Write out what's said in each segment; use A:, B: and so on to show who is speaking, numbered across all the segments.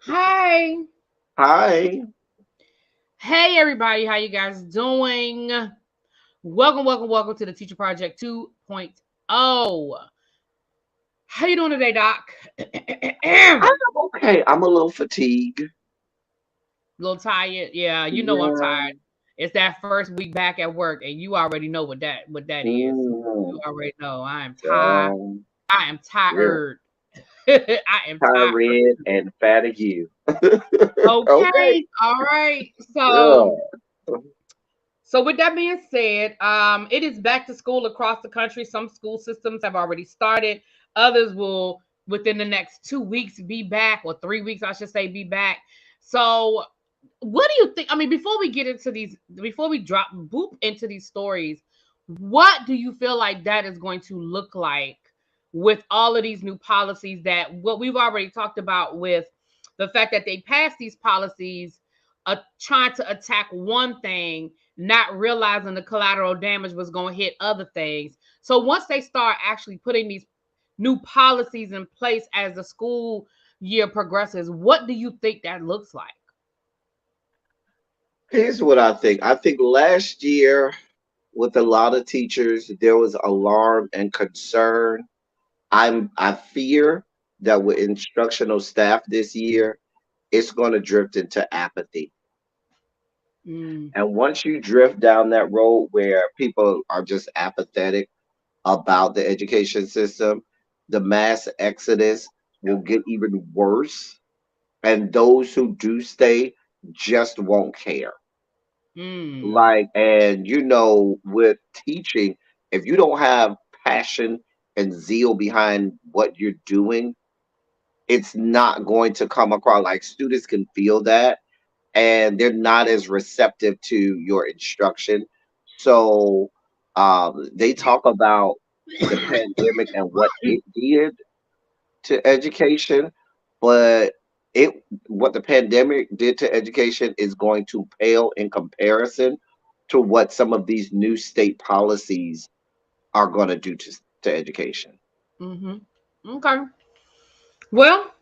A: Hi.
B: Hi.
A: Hey everybody, how you guys doing? Welcome to the Teacher Project 2.0. How you doing today, Doc? A
B: I'm okay. I'm a little fatigued.
A: little tired. Yeah, you know I'm
B: Yeah.
A: tired. It's that first week back at work, and you already know what that is. You
B: Mm-hmm.
A: already know I am tired.
B: Um,
A: I am
B: yeah.
A: tired. I am tired.
B: Tired and fatigue. Okay.
A: Okay, all right. So
B: Yeah.
A: So with that being said, it is back to school across the country. Some school systems have already started. Others will within the next 2 weeks be back, or 3 weeks, I should say, be back. So what do you think? I mean, before we get into these, before we drop boop into these stories, what do you feel like that is going to look like with all of these new policies that what we've already talked about with the fact that they passed these policies trying to attack one thing, not realizing the collateral damage was going to hit other things. So once they start actually putting these new policies in place as the school year progresses, what do you think that looks like?
B: Here's what I think. I think last year, with a lot of teachers, there was alarm and concern. I fear that with instructional staff this year, it's going to drift into apathy.
A: Mm,
B: And once you drift down that road where people are just apathetic about the education system, the mass exodus will get even worse. And those who do stay just won't care.
A: mm,
B: And with teaching, if you don't have passion and zeal behind what you're doing, it's not going to come across. Like students can feel that and they're not as receptive to your instruction. So they talk about the pandemic and what it did to education, but it what the pandemic did to education is going to pale in comparison to what some of these new state policies are going to do to education.
A: mm-hmm. Okay. Well,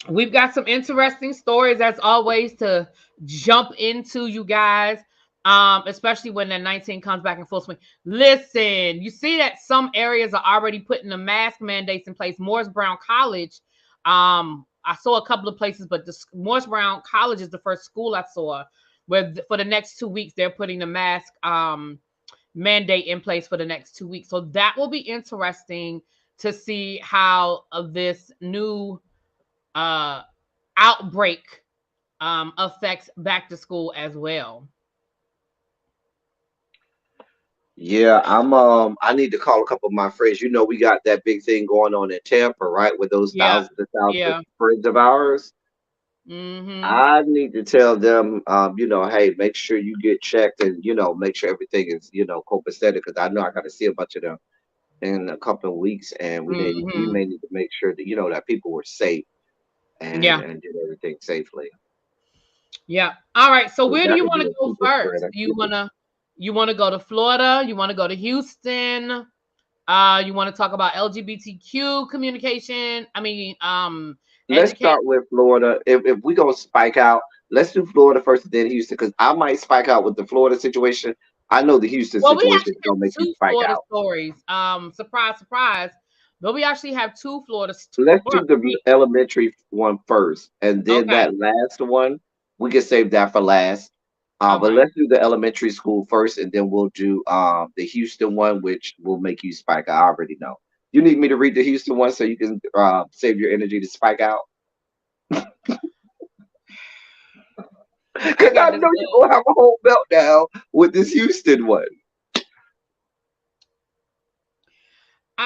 A: we've got some interesting stories as always to jump into, you guys. Especially when the 19 comes back in full swing. Listen, you see that some areas are already putting the mask mandates in place. Morris Brown College, I saw a couple of places, but Morris Brown College is the first school I saw where for the next 2 weeks they're putting the mask mandate in place for the next 2 weeks. So that will be interesting to see how this new uh outbreak affects back to school as well.
B: Yeah, I need to call a couple of my friends. We got that big thing going on in Tampa, right? With those
A: Yeah,
B: thousands
A: yeah.
B: friends of ours.
A: Mm-hmm.
B: I need to tell them, hey, make sure you get checked and, make sure everything is, copacetic because I know I got to see a bunch of them in a couple of weeks and we
A: Mm-hmm.
B: may need to make sure that, that people were safe
A: Yeah,
B: and did everything safely.
A: yeah. All right. So
B: 'Cause
A: where do
B: that
A: you
B: could
A: want
B: be
A: to
B: a
A: go
B: super
A: first?
B: spreader.
A: You wanna go to Florida? You want to go to Houston? You want to talk about LGBTQ communication? I mean,
B: Let's
A: education.
B: start with Florida. If we gonna spike out, let's do Florida first and then Houston because I might spike out with the Florida situation. I know the Houston
A: Well, we
B: situation
A: actually
B: is
A: have
B: gonna make you
A: two
B: spike
A: Florida
B: out.
A: stories. Surprise, surprise. But we actually have two Florida
B: Let's do the
A: stories.
B: elementary one first, and then
A: Okay.
B: that last one we can save that for last.
A: All
B: But
A: right.
B: let's do the elementary school first, and then we'll do the Houston one, which will make you spike out. I already know. You need me to read the Houston one so you can save your energy to spike out,
A: I
B: because I
A: got this
B: know you're
A: little.
B: gonna have a whole meltdown with this Houston one.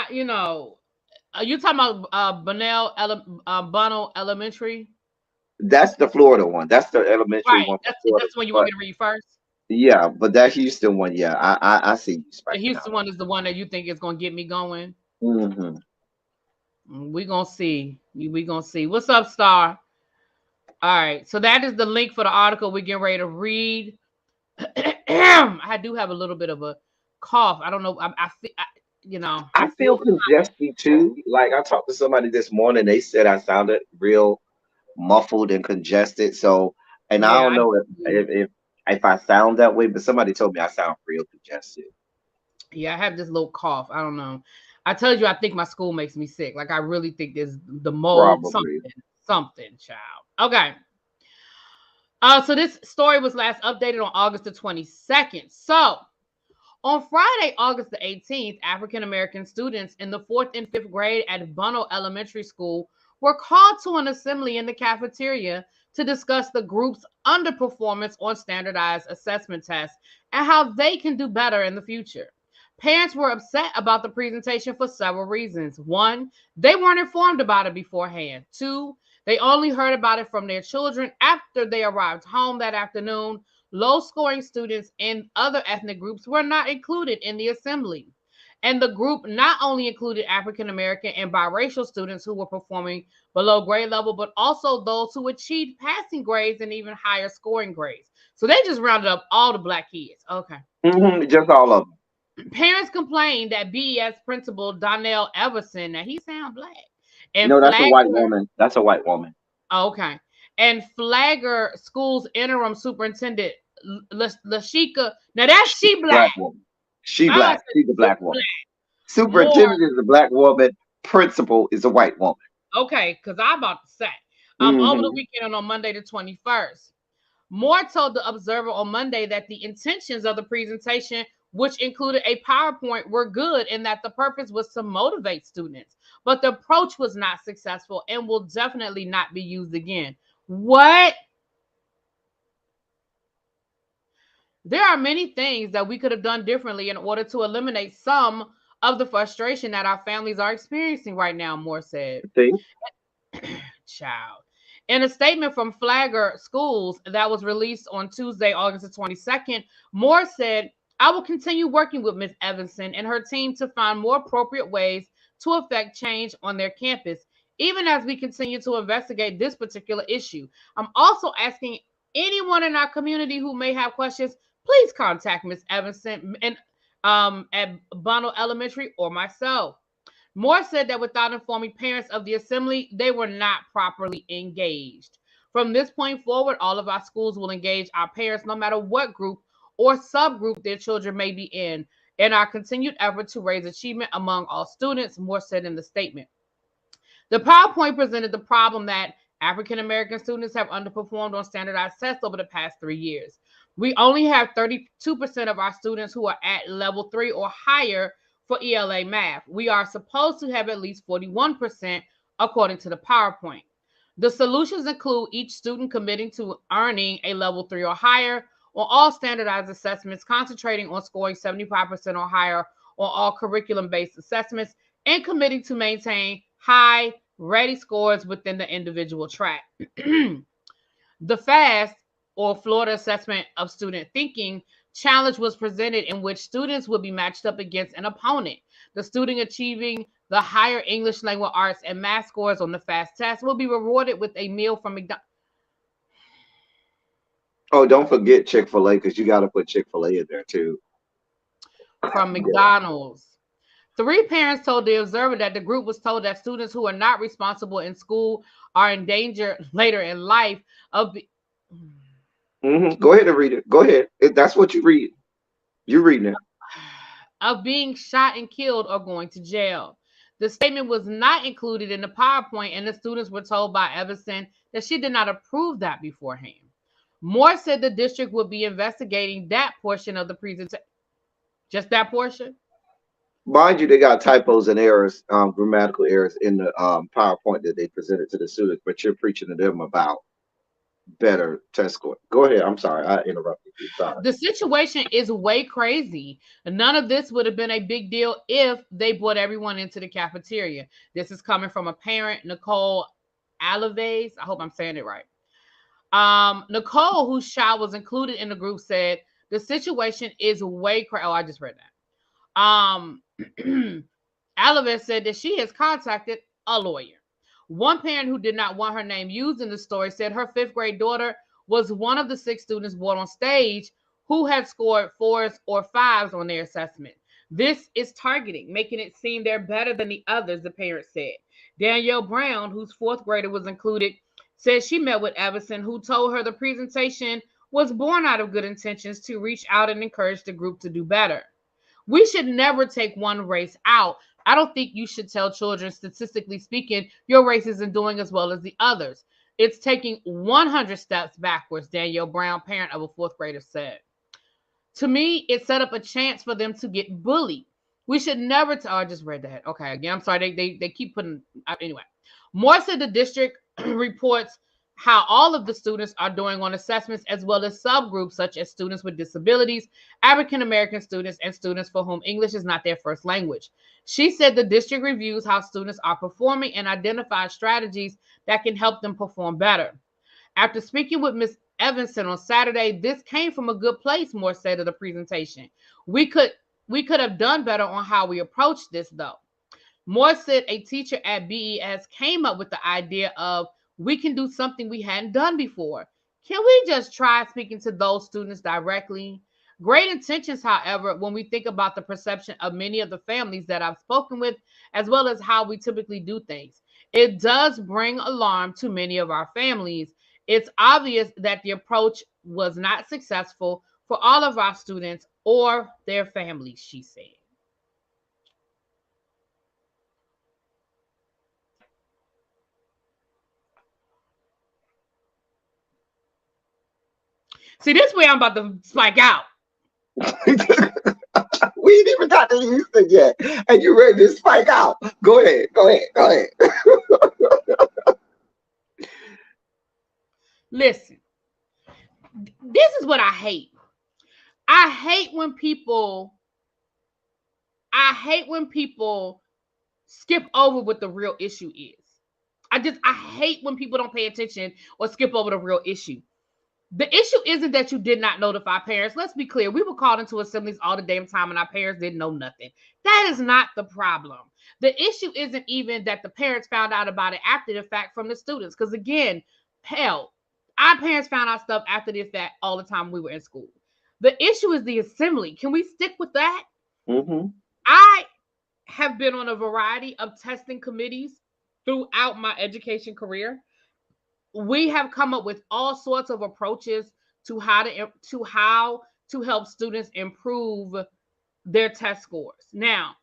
A: You know, you talking about Bunnell Elementary,
B: That's the Florida one. That's the elementary
A: right?
B: one for Florida.
A: That's the one you want
B: But
A: me to read first.
B: yeah, but that Houston one, yeah, I see you
A: The
B: spiking
A: Houston
B: out.
A: one is the one that you think is going to get me going.
B: Hmm.
A: We gonna see. We gonna see. What's up, Star? All right. So that is the link for the article we're getting ready to read. I do have a little bit of a cough. I don't know. I
B: I
A: feel
B: feel congested too. Like I talked to somebody this morning, they said I sounded real. muffled and congested. So, and I
A: Yeah,
B: don't know if I sound that way, but somebody told me I sound real congested.
A: yeah, I have this little cough. I don't know. I told you I think my school makes me sick. Like I really think there's the mold,
B: Probably.
A: something, child. Okay. So this story was last updated on August the 22nd. So on Friday, August the 18th, African American students in the fourth and fifth grade at Bunnell Elementary School were called to an assembly in the cafeteria to discuss the group's underperformance on standardized assessment tests and how they can do better in the future. Parents were upset about the presentation for several reasons. One, they weren't informed about it beforehand. Two, they only heard about it from their children after they arrived home that afternoon. Low scoring students and other ethnic groups were not included in the assembly. And the group not only included African American and biracial students who were performing below grade level, but also those who achieved passing grades and even higher scoring grades. So they just rounded up all the black kids. Okay.
B: Just all of them.
A: Parents complained that BES principal Donnell Everson, now he sound black, and
B: No, that's a white
A: Flagler,
B: woman. That's a white woman.
A: okay, and Flagler School's interim superintendent Lashika. Now that's
B: She's
A: she
B: a
A: black.
B: black woman. She
A: I
B: black.
A: said
B: She's a
A: she
B: black woman.
A: black. More
B: Superintendent is a black woman. Principal is a white woman.
A: okay, because I'm about to say. Over the
B: Hmm.
A: weekend and on Monday the 21st. Moore told the Observer on Monday that the intentions of the presentation, which included a PowerPoint, were good and that the purpose was to motivate students. But the approach was not successful and will definitely not be used again. What? There are many things that we could have done differently in order to eliminate some of the frustration that our families are experiencing right now, Moore said.
B: See?
A: Child. In a statement from Flagler Schools that was released on Tuesday, August the 22nd, Moore said, I will continue working with Ms. Evanson and her team to find more appropriate ways to affect change on their campus, even as we continue to investigate this particular issue. I'm also asking anyone in our community who may have questions, please contact Ms. Evanson and at Bono Elementary or myself. Moore said that without informing parents of the assembly, they were not properly engaged. From this point forward, all of our schools will engage our parents no matter what group or subgroup their children may be in our continued effort to raise achievement among all students, Moore said in the statement. The PowerPoint presented the problem that African American students have underperformed on standardized tests over the past 3 years. We only have 32% of our students who are at level 3 or higher for ELA math. We are supposed to have at least 41% according to the PowerPoint. The solutions include each student committing to earning a level 3 or higher on all standardized assessments, concentrating on scoring 75% or higher on all curriculum based assessments, and committing to maintain high ready scores within the individual track. The FAST, or Florida Assessment of Student Thinking, challenge was presented in which students would be matched up against an opponent. The student achieving the higher English language arts and math scores on the FAST test will be rewarded with a meal from McDonald's.
B: Oh, don't forget Chick-fil-A because you got to put Chick-fil-A in there too.
A: From
B: Yeah.
A: McDonald's. Three parents told the Observer that the group was told that students who are not responsible in school are in danger later in life of
B: Go ahead and read it. Go ahead. That's what you read. You're reading it.
A: of being shot and killed or going to jail. The statement was not included in the PowerPoint, and the students were told by Everson that she did not approve that beforehand. Moore said the district would be investigating that portion of the presentation. Just that portion?
B: Mind you, they got typos and errors, grammatical errors in the PowerPoint that they presented to the students, but you're preaching to them about better test score. Go ahead. I'm sorry. I interrupted you. Sorry.
A: The situation is way crazy. None of this would have been a big deal if they brought everyone into the cafeteria. This is coming from a parent, Nicole Alaves. I hope I'm saying it right. Nicole, whose child was included in the group, said the situation is way crazy. Oh, I just read that. Alaves said that she has contacted a lawyer. One parent who did not want her name used in the story said her fifth grade daughter was one of the six students brought on stage who had scored fours or fives on their assessment. This is targeting, making it seem they're better than the others, the parent said. Danielle Brown, whose fourth grader was included, said she met with Everson, who told her the presentation was born out of good intentions to reach out and encourage the group to do better. We should never take one race out. I don't think you should tell children, statistically speaking, your race isn't doing as well as the others. It's taking 100 steps backwards, Danielle Brown, parent of a fourth grader, said. To me, it set up a chance for them to get bullied. We should never. Oh, I just read that. Okay, again, I'm sorry. They keep putting. Anyway, Moore said the district reports how all of the students are doing on assessments, as well as subgroups such as students with disabilities, African American students, and students for whom English is not their first language. She said the district reviews how students are performing and identifies strategies that can help them perform better. After speaking with Ms. Evanson on Saturday, this came from a good place, Moore said of the presentation. We could we could have done better on how we approached this, though. Moore said a teacher at BES came up with the idea of we can do something we hadn't done before. Can we just try speaking to those students directly? Great intentions, however, when we think about the perception of many of the families that I've spoken with, as well as how we typically do things. It does bring alarm to many of our families. It's obvious that the approach was not successful for all of our students or their families, she said. See, this way I'm about to spike out.
B: We ain't even got to Houston yet, and you ready to spike out? Go ahead, go ahead, go ahead.
A: Listen, this is what I hate. I hate when people I hate when people skip over what the real issue is. I hate when people don't pay attention or skip over the real issue. The issue isn't that you did not notify parents. Let's be clear. We were called into assemblies all the damn time and our parents didn't know nothing. That is not the problem. The issue isn't even that the parents found out about it after the fact from the students. Because again, hell, our parents found out stuff after the fact all the time we were in school. The issue is the assembly. Can we stick with that?
B: Mm-hmm.
A: I have been on a variety of testing committees throughout my education career. We have come up with all sorts of approaches to how to help students improve their test scores. Now,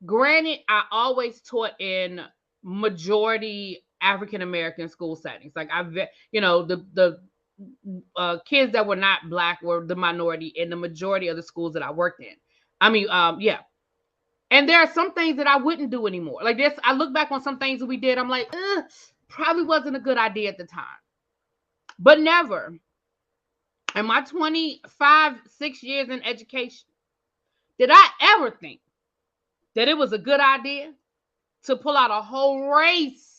A: granted, I always taught in majority African American school settings. Like the kids that were not black were the minority in the majority of the schools that I worked in. Yeah. And there are some things that I wouldn't do anymore. Like this, I look back on some things that we did. I'm like, probably wasn't a good idea at the time. But never in my 6 years in education did I ever think that it was a good idea to pull out a whole race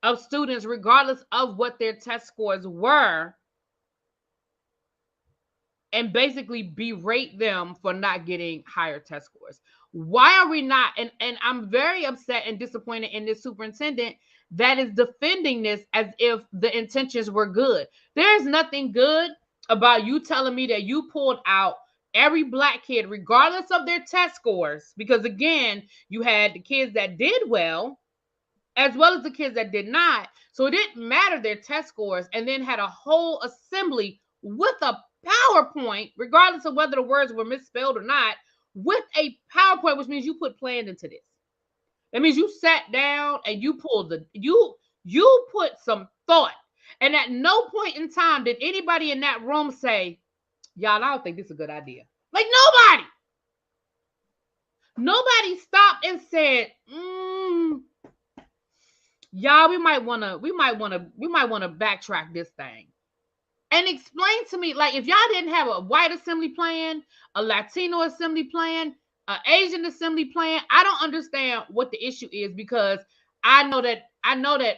A: of students, regardless of what their test scores were, and basically berate them for not getting higher test scores. Why are we not? And I'm very upset and disappointed in this superintendent that is defending this as if the intentions were good. There's nothing good about you telling me that you pulled out every black kid, regardless of their test scores, because again, you had the kids that did well, as well as the kids that did not. So it didn't matter their test scores, and then had a whole assembly with a PowerPoint, regardless of whether the words were misspelled or not, with a PowerPoint, which means you put plan into this. That means you sat down and you pulled you put some thought. And at no point in time did anybody in that room say, y'all, I don't think this is a good idea. Like nobody stopped and said, y'all, we might want to backtrack this thing. And explain to me, like, if y'all didn't have a white assembly plan, a Latino assembly plan, an Asian assembly plan, I don't understand what the issue is, because I know that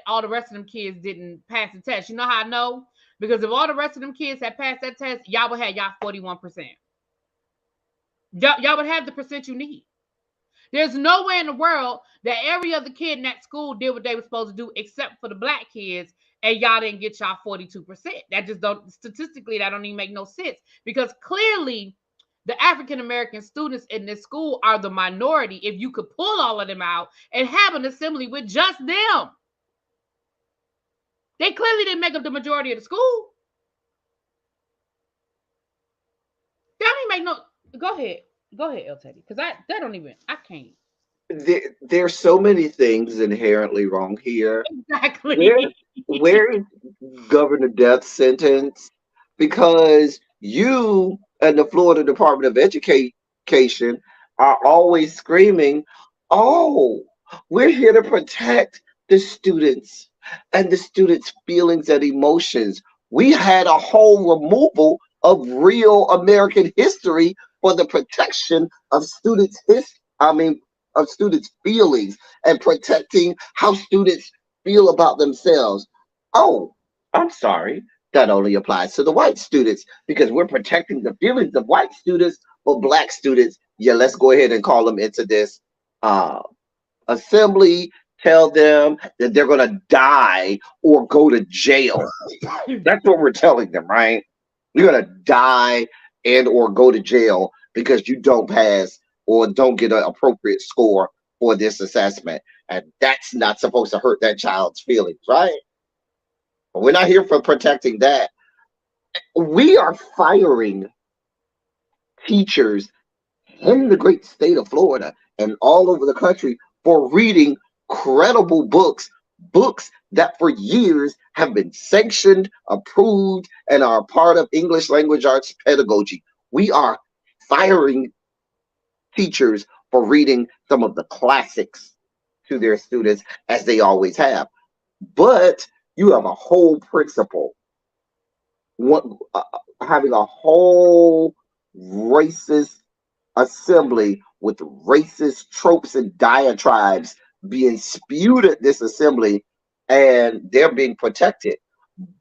A: all the rest of them kids didn't pass the test. You know how I know? Because if all the rest of them kids had passed that test, y'all would have y'all 41%. Y'all would have the percent you need. There's no way in the world that every other kid in that school did what they were supposed to do, except for the black kids, and y'all didn't get y'all 42%. That just don't, statistically, that don't even make no sense, because clearly the African American students in this school are the minority if you could pull all of them out and have an assembly with just them. They clearly didn't make up the majority of the school. That don't even make no. Go ahead, El Teddy, because that don't even. I can't.
B: There's so many things inherently wrong here. Where
A: Exactly.
B: where is governor death sentence? Because you and the Florida Department of Education are always screaming, "Oh, we're here to protect the students and the students' feelings and emotions." We had a whole removal of real American history for the protection of students' I mean, of students' feelings and protecting how students feel about themselves. Oh, I'm sorry. That only applies to the white students because we're protecting the feelings of white students, but black students, yeah, let's go ahead and call them into this uh, assembly, tell them that they're going to die or go to jail. That's what we're telling them, right? You're going to die and or go to jail because you don't pass or don't get an appropriate score for this assessment. And that's not supposed to hurt that child's feelings, right? But we're not here for protecting that. We are firing teachers in the great state of Florida and all over the country for reading credible books, books that for years have been sanctioned, approved, and are a part of English language arts pedagogy. We are firing teachers for reading some of the classics to their students as they always have. But you have a whole principal one, having a whole racist assembly with racist tropes and diatribes being spewed at this assembly, and they're being protected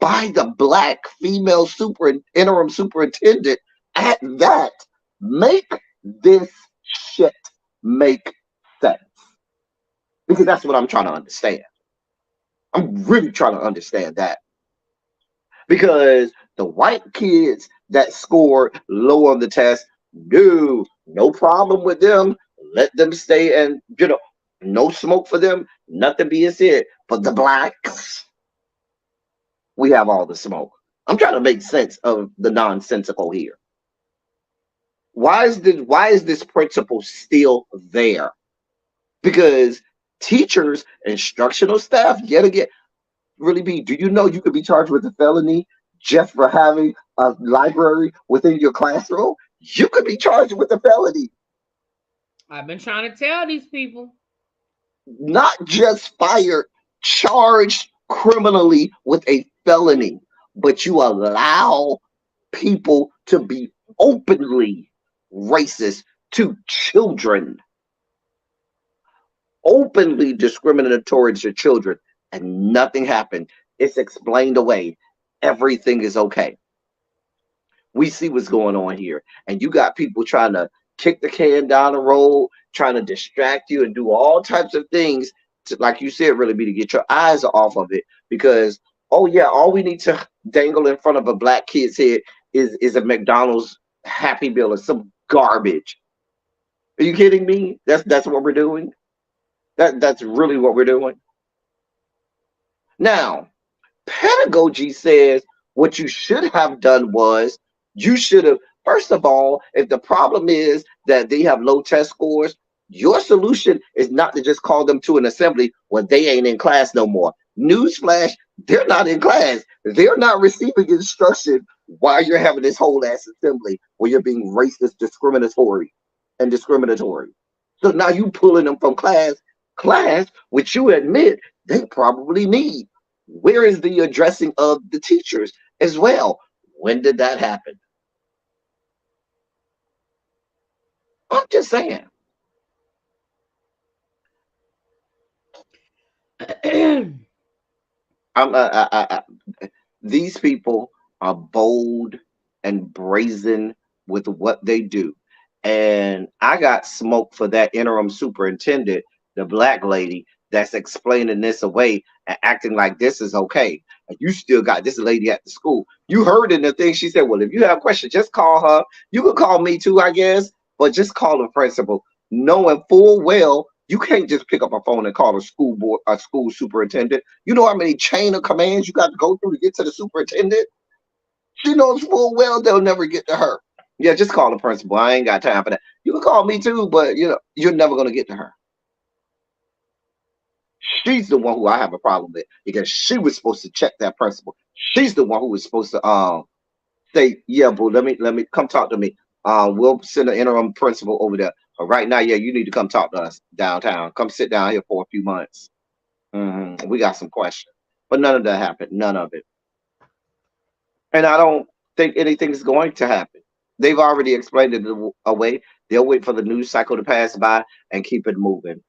B: by the black female interim superintendent at that. Make this shit make sense, because that's what I'm trying to understand. I'm really trying to understand that, because the white kids that scored low on the test, no problem with them. Let them stay, and no smoke for them, nothing being said. But the blacks, we have all the smoke. I'm trying to make sense of the nonsensical here. Why is this principle still there? Because teachers, instructional staff, yet again, really be. Do you know you could be charged with a felony just for having a library within your classroom? You could be charged with a felony,
A: I've been trying to tell these people.
B: not just fired, charged criminally with a felony, but you allow people to be openly racist to children, openly discriminatory to children, and nothing happened. It's explained away. Everything is okay. We see what's going on here. And you got people trying to kick the can down the road, trying to distract you and do all types of things to, like you said, really be to get your eyes off of it. Because, oh yeah, all we need to dangle in front of a black kid's head is a McDonald's Happy Meal or some garbage. Are you kidding me? That's what we're doing. That's really what we're doing. Now, pedagogy says what you should have done was you should have, first of all, if the problem is that they have low test scores, your solution is not to just call them to an assembly when they ain't in class no more. Newsflash, they're not in class. They're not receiving instruction while you're having this whole ass assembly where you're being racist, discriminatory. So now you pulling them from class, which you admit they probably need. Where is the addressing of the teachers as well? When did that happen? I'm just saying. I'm, these people are bold and brazen with what they do. And I got smoke for that interim superintendent, the black lady, that's explaining this away and acting like this is okay. And you still got this lady at the school. You heard in the thing she said, well, if you have questions, just call her. You could call me too, I guess, but just call the principal, knowing full well You can't just pick up a phone and call a school board, a school superintendent. You know how many chain of commands you got to go through to get to the superintendent? She knows full well they'll never get to her. Yeah, just call the principal. I ain't got time for that. You can call me too, but you're never gonna get to her. She's the one who I have a problem with because she was supposed to check that principal. She's the one who was supposed to say, yeah, boo, let me come talk to me. We'll send an interim principal over there. But right now, yeah, you need to come talk to us downtown. Come sit down here for a few months. We got some questions. But none of that happened. None of it. And I don't think anything's going to happen. They've already explained it away. They'll wait for the news cycle to pass by and keep it moving.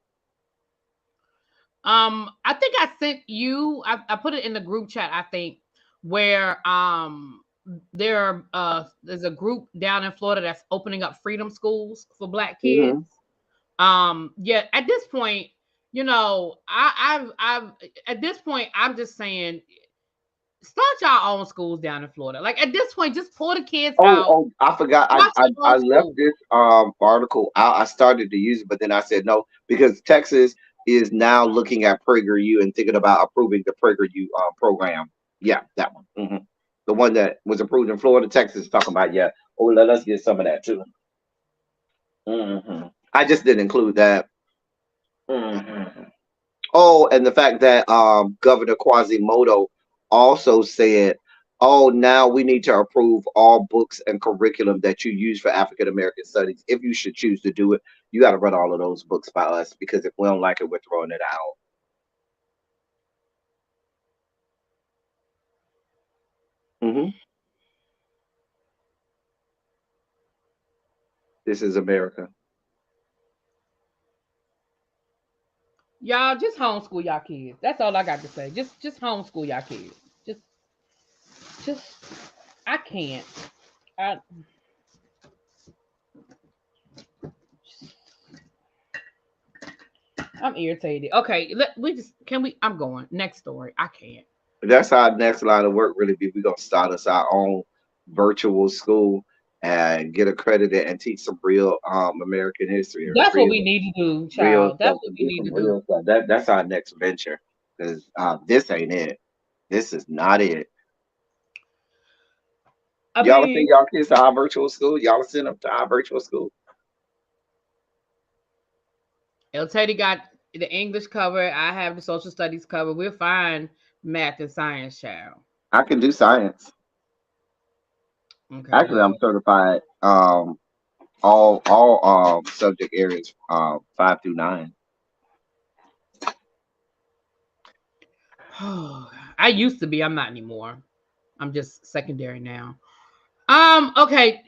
A: I think I sent you. I put it in the group chat. I think where there's a group down in Florida that's opening up freedom schools for Black kids.
B: Hmm.
A: Yeah. At this point, I've at this point, I'm just saying, start y'all own schools down in Florida. Like at this point, just pull the kids
B: Oh,
A: out.
B: oh, I forgot. I,
A: Start
B: I,
A: your
B: I
A: own
B: left
A: school.
B: this article out. I started to use it, but then I said no because Texas is now looking at PragerU and thinking about approving the PragerU program. Yeah, that one. The one that was approved in Florida, Texas is talking about. Yeah. Oh, let us get some of that too. I just didn't include that. hmm Oh, and the fact that Governor Quasimodo also said, "Oh, now we need to approve all books and curriculum that you use for African American studies. If you should choose to do it, you got to run all of those books by us because if we don't like it, we're throwing it out." hmm This is America.
A: Y'all just homeschool y'all kids. That's all I got to say. Just homeschool y'all kids. Just just I can't. I I'm irritated. Okay, we just can we I'm going. Next story. I can't.
B: That's our next line of work. Really, be we're gonna start us our own virtual school and get accredited and teach some real American history and
A: That's what we
B: real
A: need to do,
B: real
A: child. That's
B: stuff.
A: what we
B: Do
A: need
B: some
A: to do.
B: real stuff. That's our next venture because this ain't it. This is not it.
A: I
B: Y'all send
A: mean,
B: y'all kids to our virtual school. Y'all send them to our virtual school.
A: El Teddy got the English covered. I have the social studies covered. We're fine math and science, child.
B: I can do science.
A: Okay,
B: Actually, I'm
A: good.
B: certified. All subject areas 5 through 9.
A: I used to be. I'm not anymore. I'm just secondary now. Okay.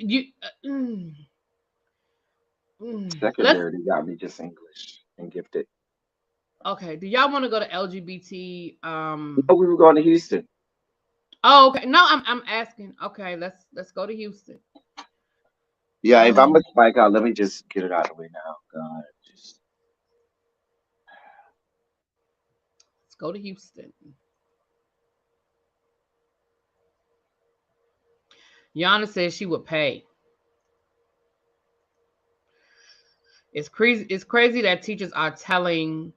A: Let's.
B: Secondary, they got me just English and gifted.
A: Okay. Do y'all want to go to LGBT?
B: No, we were going to Houston.
A: Oh, okay. No, I'm asking. Okay, let's go to Houston.
B: Yeah, if I'm
A: Oh,
B: gonna spike out, let me just get it out of the way now. God, just
A: let's go to Houston. Yana says she would pay. It's crazy. It's crazy that teachers are telling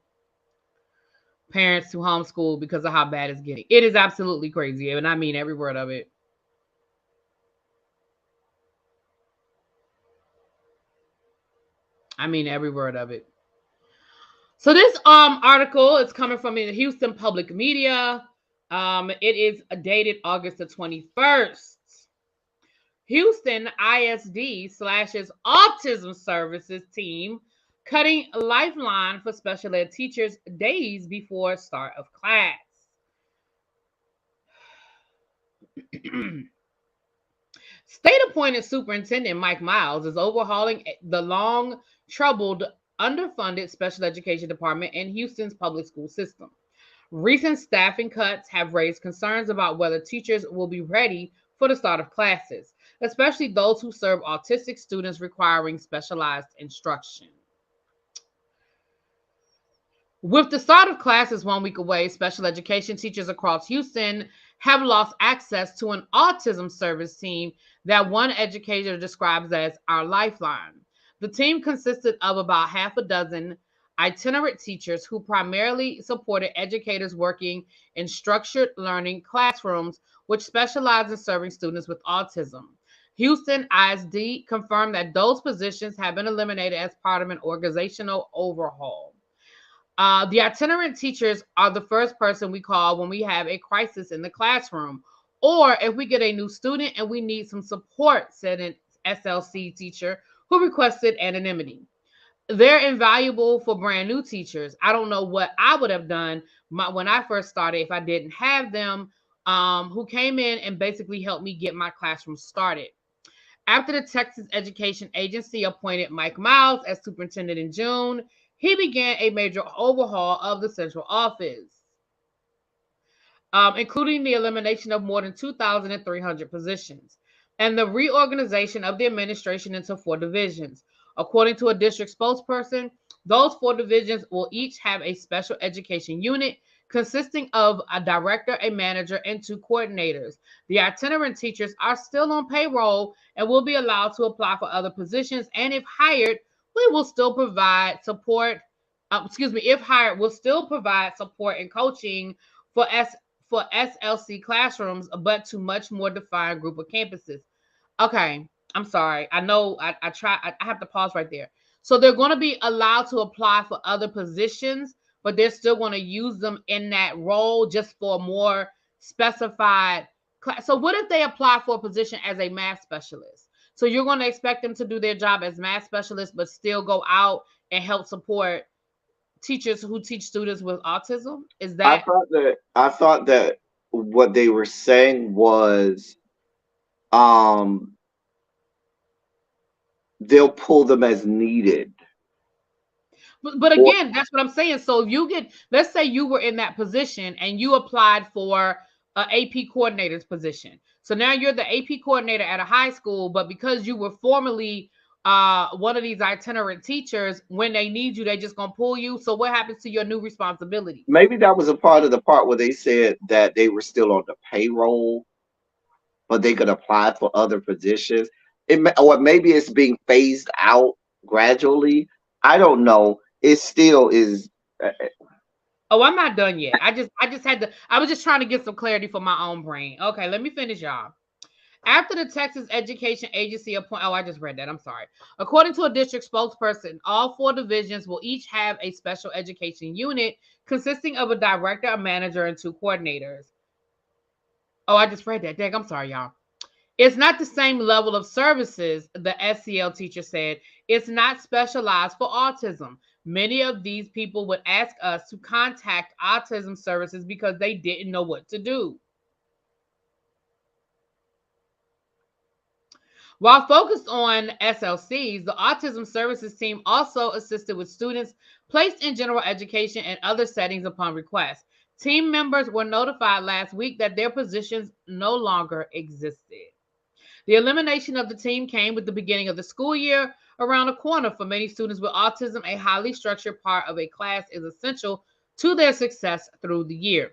A: parents to homeschool because of how bad it's getting. It is absolutely crazy, and I mean every word of it. I mean every word of it. So this article is coming from the Houston Public Media. It is dated August the 21st. Houston ISD slashes autism services team, cutting lifeline for special ed teachers days before start of class. State appointed Superintendent Mike Miles is overhauling the long troubled underfunded special education department in Houston's public school system. Recent staffing cuts have raised concerns about whether teachers will be ready for the start of classes, especially those who serve autistic students requiring specialized instruction. With the start of classes 1 week away, special education teachers across Houston have lost access to an autism service team that one educator describes as our lifeline. The team consisted of about half a dozen itinerant teachers who primarily supported educators working in structured learning classrooms, which specialize in serving students with autism. Houston ISD confirmed that those positions have been eliminated as part of an organizational overhaul. The itinerant teachers are the first person we call when we have a crisis in the classroom, or if we get a new student and we need some support, said an SLC teacher who requested anonymity. They're invaluable for brand new teachers. I don't know what I would have done when I first started if I didn't have them, who came in and basically helped me get my classroom started. After the Texas Education Agency appointed Mike Miles as superintendent in June, he began a major overhaul of the central office, including the elimination of more than 2,300 positions and the reorganization of the administration into four divisions. According to a district spokesperson, those four divisions will each have a special education unit consisting of a director, a manager, and two coordinators. The itinerant teachers are still on payroll and will be allowed to apply for other positions. And if hired, we will still provide support. If hired, we'll still provide support and coaching for SLC classrooms, but to much more defined group of campuses. Okay, I'm sorry. I know I have to pause right there. So they're going to be allowed to apply for other positions, but they're still going to use them in that role just for more specified class. So what if they apply for a position as a math specialist? So you're going to expect them to do their job as math specialists, but still go out and help support teachers who teach students with autism? Is that
B: I thought that what they were saying was um they'll pull them as needed.
A: but
B: Or
A: again, that's what I'm saying. So if you get, let's say you were in that position and you applied for a AP coordinator's position. So now you're the AP coordinator at a high school, but because you were formerly one of these itinerant teachers, when they need you, they just gonna pull you. So what happens to your new responsibilities?
B: maybe that was a part of the part where they said that they were still on the payroll, but they could apply for other positions. Or maybe it's being phased out gradually. I don't know. It still is. uh,
A: Oh, I'm not done yet. I just had to. I was just trying to get some clarity for my own brain. Okay, let me finish, y'all. After the Texas Education Agency appoint, oh, I just read that. I'm sorry. According to a district spokesperson, all four divisions will each have a special education unit consisting of a director, a manager, and two coordinators. Oh, I just read that. Dang, I'm sorry, y'all. It's not the same level of services, the SCL teacher said. It's not specialized for autism. Many of these people would ask us to contact autism services because they didn't know what to do. While focused on SLCs, the Autism Services team also assisted with students placed in general education and other settings upon request. Team members were notified last week that their positions no longer existed. The elimination of the team came with the beginning of the school year around the corner. For many students with autism, a highly structured part of a class is essential to their success through the year.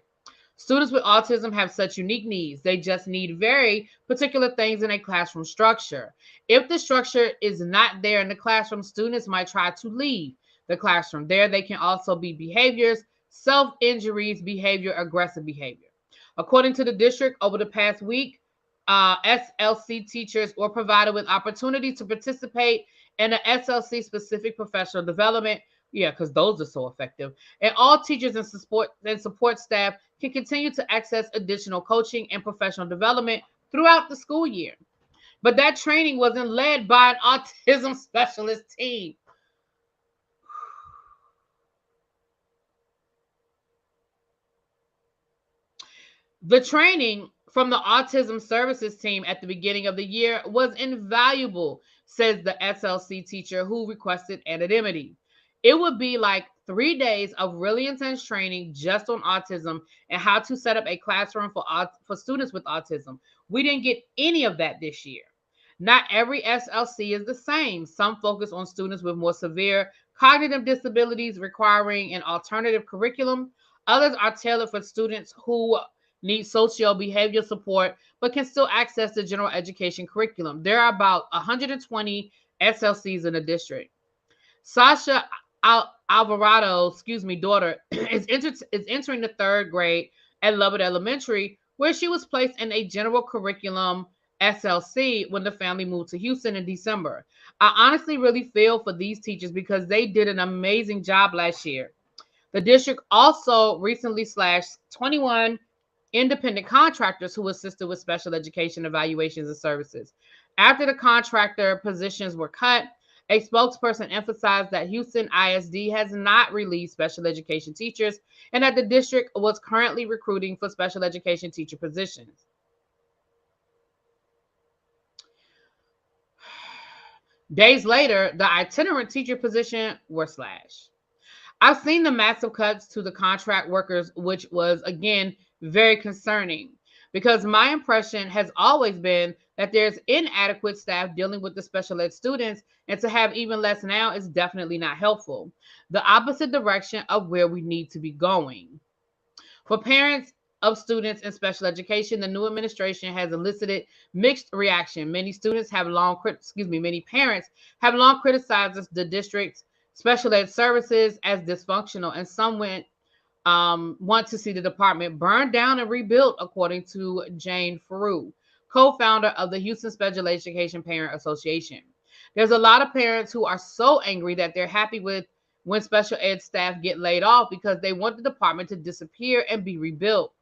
A: Students with autism have such unique needs. They just need very particular things in a classroom structure. If the structure is not there in the classroom, students might try to leave the classroom. There, they can also be behaviors, self injuries, behavior, aggressive behavior. According to the district, over the past week, SLC teachers were provided with opportunity to participate in the SLC specific professional development. Yeah, because those are so effective. And all teachers and support staff can continue to access additional coaching and professional development throughout the school year. But that training wasn't led by an autism specialist team. The training from the autism services team at the beginning of the year was invaluable, says the SLC teacher who requested anonymity. It would be like 3 days of really intense training just on autism and how to set up a classroom for students with autism. We didn't get any of that this year. Not every SLC is the same. Some focus on students with more severe cognitive disabilities requiring an alternative curriculum. Others are tailored for students who need socio behavioral support but can still access the general education curriculum. There are about 120 SLCs in the district. Sasha Alvarado, excuse me, daughter is entering the third grade at Lovett Elementary, where she was placed in a general curriculum SLC when the family moved to Houston in December. I honestly really feel for these teachers because they did an amazing job last year. The district also recently slashed 21 independent contractors who assisted with special education evaluations and services. After the contractor positions were cut, a spokesperson emphasized that Houston ISD has not released special education teachers and that the district was currently recruiting for special education teacher positions. Days later, the itinerant teacher position were slashed. I've seen the massive cuts to the contract workers, which was, again, very concerning because my impression has always been that there's inadequate staff dealing with the special ed students, and to have even less now is definitely not helpful. The opposite direction of where we need to be going. For parents of students in special education, the new administration has elicited mixed reaction. Many parents have long criticized the district's special ed services as dysfunctional, and some want to see the department burned down and rebuilt, according to Jane Farouk, co-founder of the Houston Special Education Parent Association. There's a lot of parents who are so angry that they're happy with when special ed staff get laid off because they want the department to disappear and be rebuilt.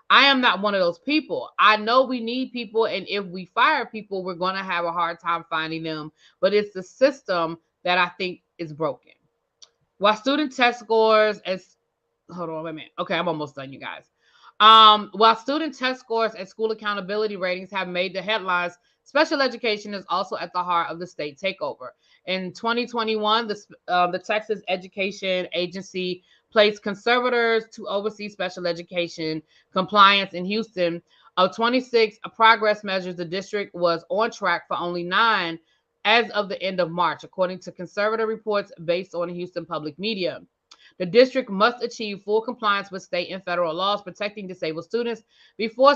A: I am not one of those people. I know we need people, and if we fire people, we're going to have a hard time finding them. But it's the system that I think is broken. While student test scores and hold on, wait a minute. Okay, I'm almost done, you guys. While student test scores and school accountability ratings have made the headlines, special education is also at the heart of the state takeover. In 2021, the Texas Education Agency placed conservators to oversee special education compliance in Houston. Of 26 progress measures, the district was on track for only 9 as of the end of March, according to conservative reports based on Houston public media. The district must achieve full compliance with state and federal laws protecting disabled students before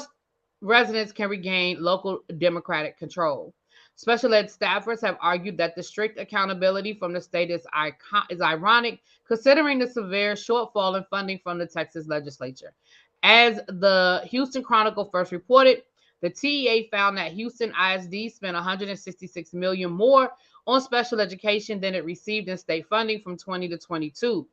A: residents can regain local democratic control. Special ed staffers have argued that the strict accountability from the state is ironic, considering the severe shortfall in funding from the Texas legislature. As the Houston Chronicle first reported, the TEA found that Houston ISD spent $166 million more on special education than it received in state funding from 20 to 22.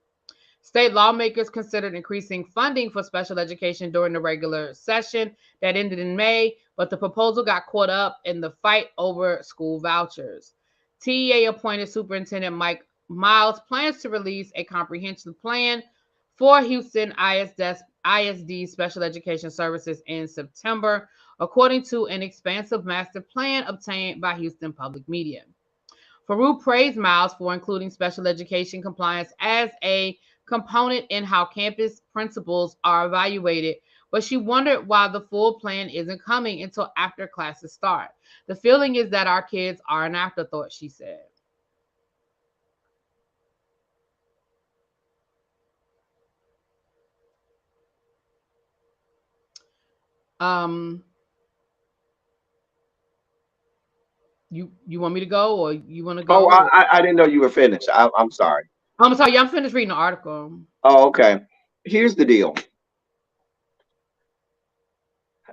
A: State lawmakers considered increasing funding for special education during the regular session that ended in May, but the proposal got caught up in the fight over school vouchers. TEA appointed Superintendent Mike Miles plans to release a comprehensive plan for Houston ISD special education services in September, according to an expansive master plan obtained by Houston Public Media. Farouk praised Miles for including special education compliance as a component in how campus principals are evaluated, but she wondered why the full plan isn't coming until after classes start. The feeling is that our kids are an afterthought, she said. Um, you want me to go or you want to
B: Oh,
A: go? Or,
B: I didn't know you were finished. I'm sorry.
A: I'm sorry, yeah, I'm finished reading the article.
B: Oh, okay. Here's the deal.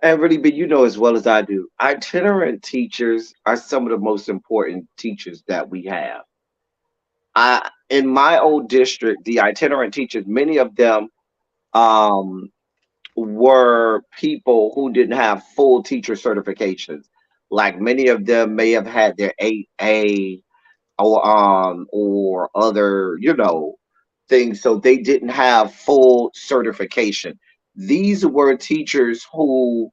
B: And really, but you know as well as I do, itinerant teachers are some of the most important teachers that we have. In my old district, the itinerant teachers, many of them um, were people who didn't have full teacher certifications. Like many of them may have had their 8A or other, things. So they didn't have full certification. These were teachers who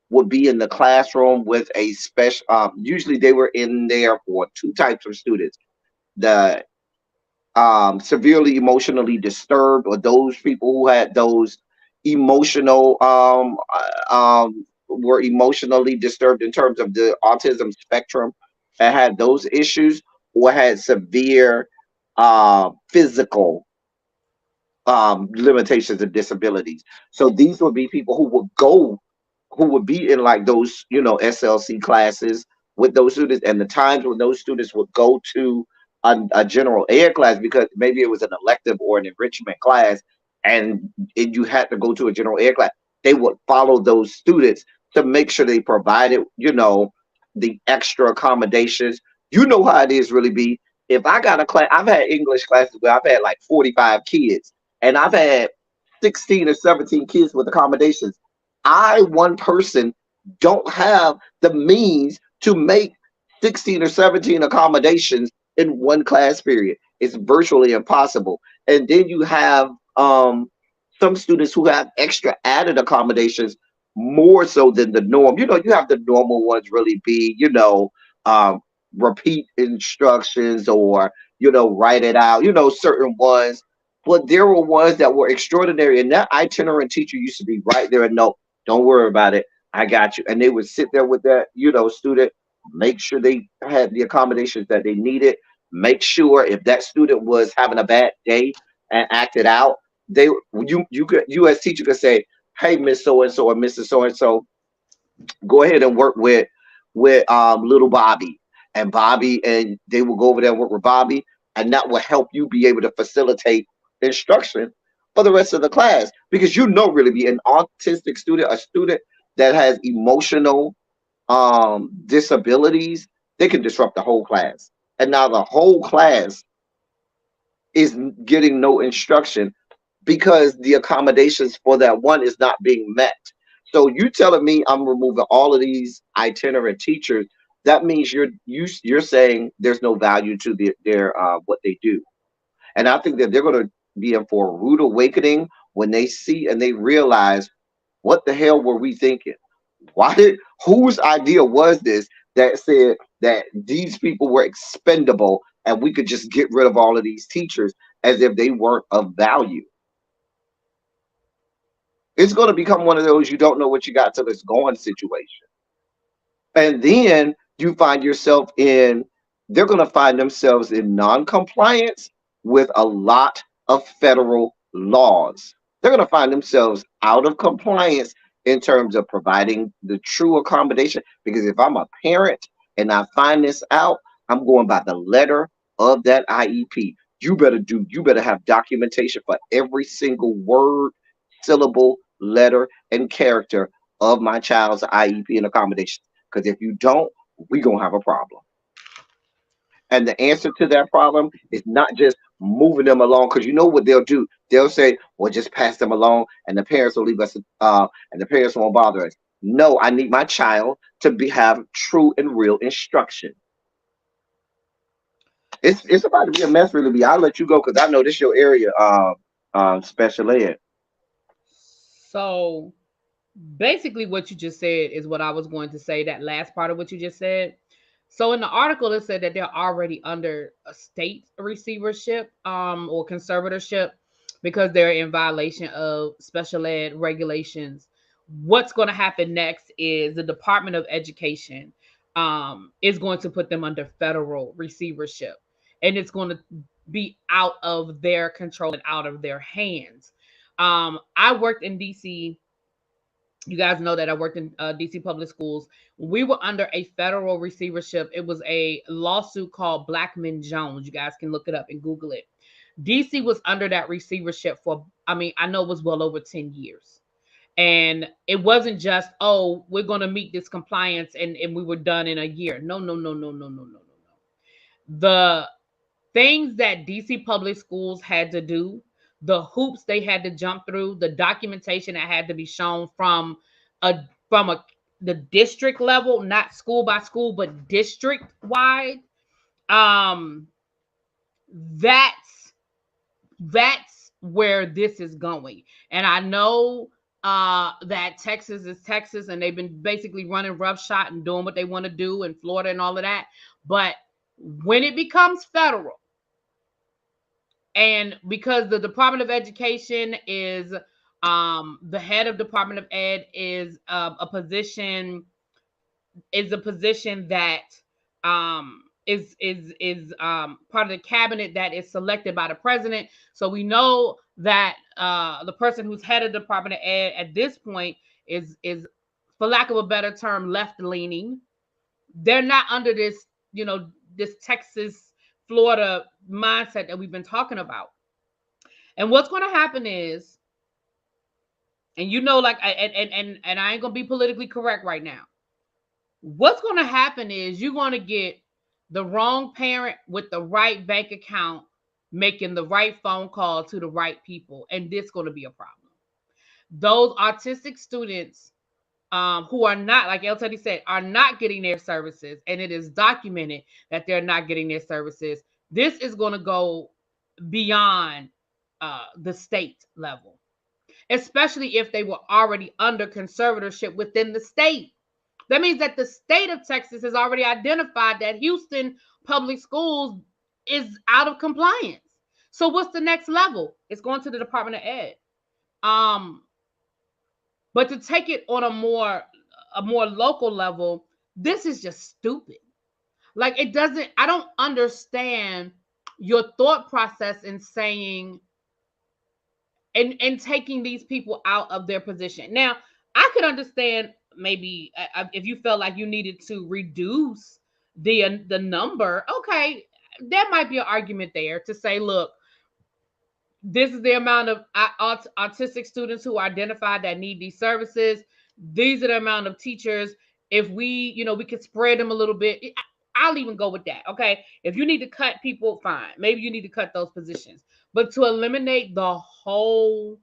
B: would be in the classroom with a special. Usually, they were in there for two types of students: the severely emotionally disturbed, or those people who had those emotional were emotionally disturbed in terms of the autism spectrum, and had those issues, or had severe physical limitations and disabilities. So these would be people who would be in like those, SLC classes with those students, and the times when those students would go to a general ed class because maybe it was an elective or an enrichment class, and you had to go to a general ed class, they would follow those students to make sure they provided, the extra accommodations. You know how it is really be. If I got a class, I've had English classes where I've had like 45 kids, and I've had 16 or 17 kids with accommodations. I, one person, don't have the means to make 16 or 17 accommodations in one class period. It's virtually impossible. And then you have some students who have extra added accommodations more so than the norm. You have the normal ones really be, um, repeat instructions or, write it out, certain ones. But there were ones that were extraordinary. And that itinerant teacher used to be right there and no, don't worry about it. I got you. And they would sit there with that, student, make sure they had the accommodations that they needed, make sure if that student was having a bad day and acted out, you as teacher could say, hey, Miss So and so or Mrs. So and so, go ahead and work with little Bobby and Bobby, and they will go over there and work with Bobby, and that will help you be able to facilitate instruction for the rest of the class because really be an autistic student, a student that has emotional disabilities, they can disrupt the whole class. And now the whole class is getting no instruction because the accommodations for that one is not being met. So you telling me I'm removing all of these itinerant teachers? That means you're saying there's no value to their what they do, and I think that they're going to be in for a rude awakening when they see and they realize what the hell were we thinking? Whose idea was this that said that these people were expendable and we could just get rid of all of these teachers as if they weren't of value? It's going to become one of those you don't know what you got till it's gone situation. And then you find yourself in, they're going to find themselves in non-compliance with a lot of federal laws. They're going to find themselves out of compliance in terms of providing the true accommodation. Because if I'm a parent and I find this out, I'm going by the letter of that IEP. You better have documentation for every single word, syllable, letter, and character of my child's IEP and accommodation. Because if you don't, we're going to have a problem. And the answer to that problem is not just moving them along, because you know what they'll do. They'll say, well, just pass them along, and the parents will leave us, and the parents won't bother us. No, I need my child to have true and real instruction. It's about to be a mess, really. Be. I'll let you go because I know this your area, special ed.
A: So basically, what you just said is what I was going to say. That last part of what you just said. So in the article, it said that they're already under a state receivership or conservatorship because they're in violation of special ed regulations. What's going to happen next is the Department of Education is going to put them under federal receivership, and it's going to be out of their control and out of their hands. I worked in DC. You guys know that I worked in DC public schools. We were under a federal receivership. It was a lawsuit called Blackman Jones. You guys can look it up and Google it. DC was under that receivership for, I mean, I know it was well over 10 years. And it wasn't just, oh, we're going to meet this compliance and we were done in a year. No, no, no, no, no, no, no, no, no. The things that DC public schools had to do, the hoops they had to jump through, the documentation that had to be shown from a the district level, not school by school, but district wide. Um, that's that's where this is going. And I know that Texas is Texas and they've been basically running roughshod and doing what they want to do in Florida and all of that. But when it becomes federal, and because the Department of Education is the head of Department of Ed is a position that is part of the cabinet that is selected by the president. So we know that the person who's head of Department of Ed at this point is for lack of a better term left leaning. They're not under this, this Texas Florida mindset that we've been talking about. And what's going to happen is, and like, and I ain't gonna be politically correct right now. What's going to happen is you're going to get the wrong parent with the right bank account making the right phone call to the right people, and this going to be a problem. Those autistic students who are not, like El Teddy said, are not getting their services, and it is documented that they're not getting their services. This is going to go beyond the state level, especially if they were already under conservatorship within the state. That means that the state of Texas has already identified that Houston public schools is out of compliance. So what's the next level? It's going to the Department of Ed. Um, but to take it on a more local level, this is just stupid. Like, it doesn't, I don't understand your thought process in saying and taking these people out of their position. Now, I could understand maybe if you felt like you needed to reduce the number. Okay, there might be an argument there to say, look, this is the amount of autistic students who are identified that need these services. These are the amount of teachers. If we could spread them a little bit. I'll even go with that. Okay, if you need to cut people, fine. Maybe you need to cut those positions. But to eliminate the whole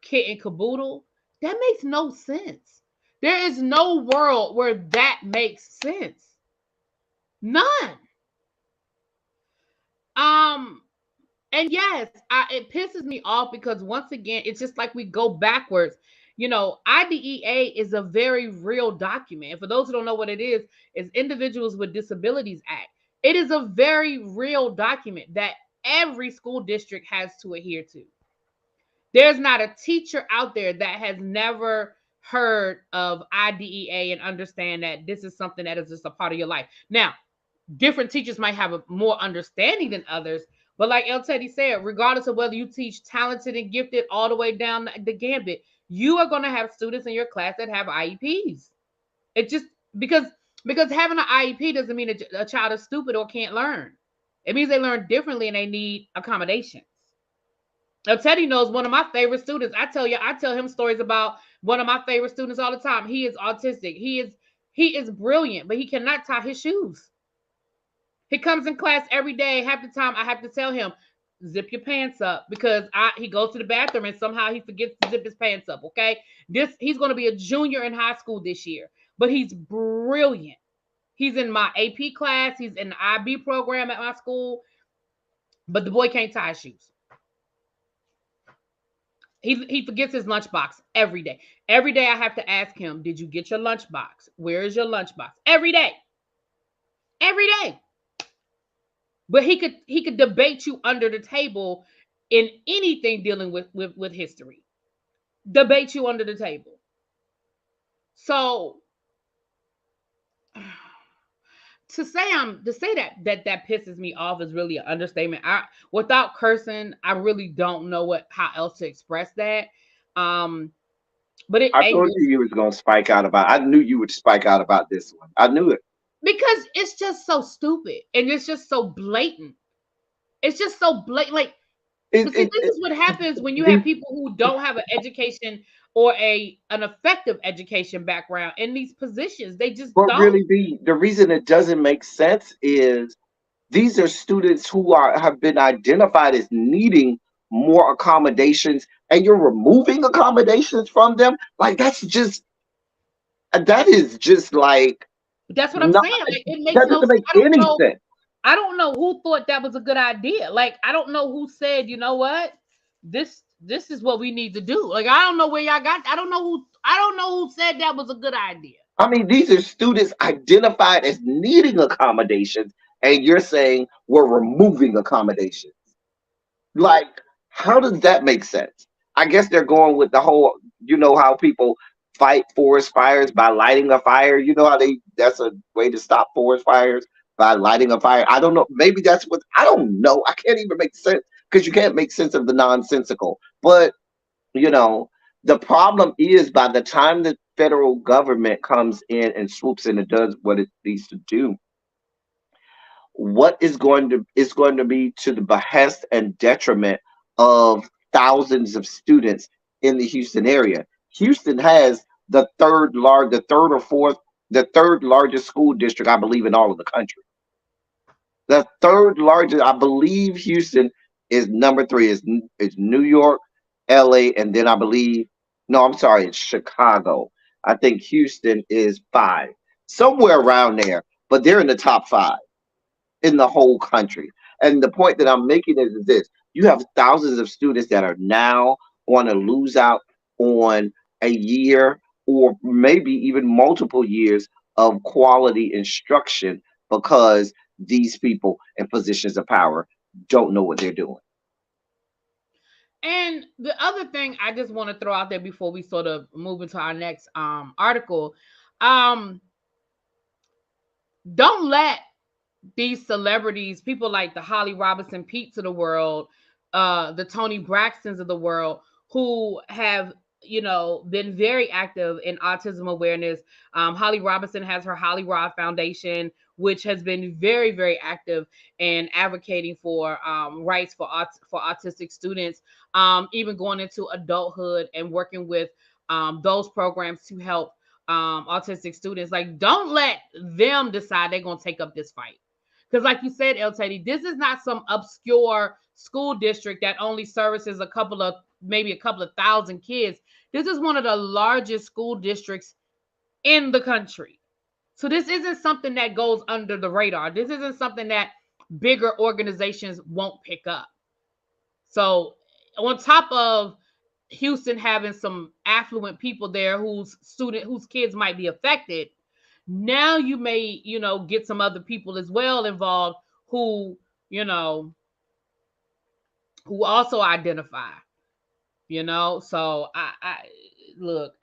A: kit and caboodle, that makes no sense. There is no world where that makes sense. None. Um, and yes, it pisses me off because once again, it's just like we go backwards. IDEA is a very real document. And for those who don't know what it is Individuals with Disabilities Act. It is a very real document that every school district has to adhere to. There's not a teacher out there that has never heard of IDEA and understand that this is something that is just a part of your life. Now, different teachers might have a more understanding than others, but like El Teddy said, regardless of whether you teach talented and gifted all the way down the gambit, you are going to have students in your class that have IEPs. It just because having an IEP doesn't mean a child is stupid or can't learn. It means they learn differently and they need accommodations. Now, Teddy knows one of my favorite students. I tell him stories about one of my favorite students all the time. He is autistic. He is brilliant, but he cannot tie his shoes. He comes in class every day. Half the time, I have to tell him, zip your pants up, because he goes to the bathroom and somehow he forgets to zip his pants up. Okay, he's going to be a junior in high school this year, but he's brilliant. He's in my AP class. He's in the IB program at my school, but the boy can't tie his shoes. He forgets his lunchbox every day. Every day I have to ask him, did you get your lunchbox? Where is your lunchbox? Every day. Every day. But he could debate you under the table in anything dealing with history. Debate you under the table. So to say that pisses me off is really an understatement. Without cursing, I really don't know how else to express that. But it
B: I told
A: angers
B: you was gonna spike out about. I knew you would spike out about this one. I knew it.
A: because it's just so stupid and it's just so blatant. It's just so blatant. Like,
B: It,
A: but see,
B: it,
A: this
B: it
A: is what happens when you have
B: these
A: people who don't have an education or an effective education background in these positions. They just
B: but
A: don't.
B: really the reason it doesn't make sense is these are students who have been identified as needing more accommodations, and you're removing accommodations from them. Like that is just like
A: That's what I'm
B: not.
A: saying. Like, it makes
B: That
A: no
B: doesn't
A: sense.
B: make
A: I don't
B: any
A: know.
B: sense.
A: I don't know who thought that was a good idea. Like, I don't know who said, you know what, this is what we need to do. Like, I don't know where y'all got. I don't know who said that was a good idea.
B: I mean, these are students identified as needing accommodations, and you're saying we're removing accommodations. Like, how does that make sense? I guess they're going with the whole, how people fight forest fires by lighting a fire. You know how that's a way to stop forest fires by lighting a fire. I don't know. Maybe that's what, I don't know. I can't even make sense because you can't make sense of the nonsensical. But, you know, the problem is by the time the federal government comes in and swoops in and does what it needs to do, what is going to be to the behest and detriment of thousands of students in the Houston area. Houston has the third or fourth, the third largest school district, I believe, in all of the country. The third largest, I believe, Houston is number three. Is New York, LA, and then I believe, no, I'm sorry, it's Chicago. I think Houston is five, somewhere around there, but they're in the top five in the whole country. And the point that I'm making is this: you have thousands of students that are now going to lose out on a year or maybe even multiple years of quality instruction because these people in positions of power don't know what they're doing.
A: And the other thing I just want to throw out there before we sort of move into our next article, um, don't let these celebrities, people like the Holly Robinson Pete's of the world, the Tony Braxtons of the world, who have, you know, been very active in autism awareness. Holly Robinson has her Holly Rod Foundation, which has been very, very active in advocating for rights for for autistic students, even going into adulthood and working with those programs to help autistic students. Like, don't let them decide they're going to take up this fight, because, like you said, El Teddy, this is not some obscure school district that only services a couple of, maybe a couple of thousand kids. This is one of the largest school districts in the country. So this isn't something that goes under the radar. This isn't something that bigger organizations won't pick up. So, on top of Houston having some affluent people there whose kids might be affected, now you may, you know, get some other people as well involved who, you know, who also identify, you know. So I look,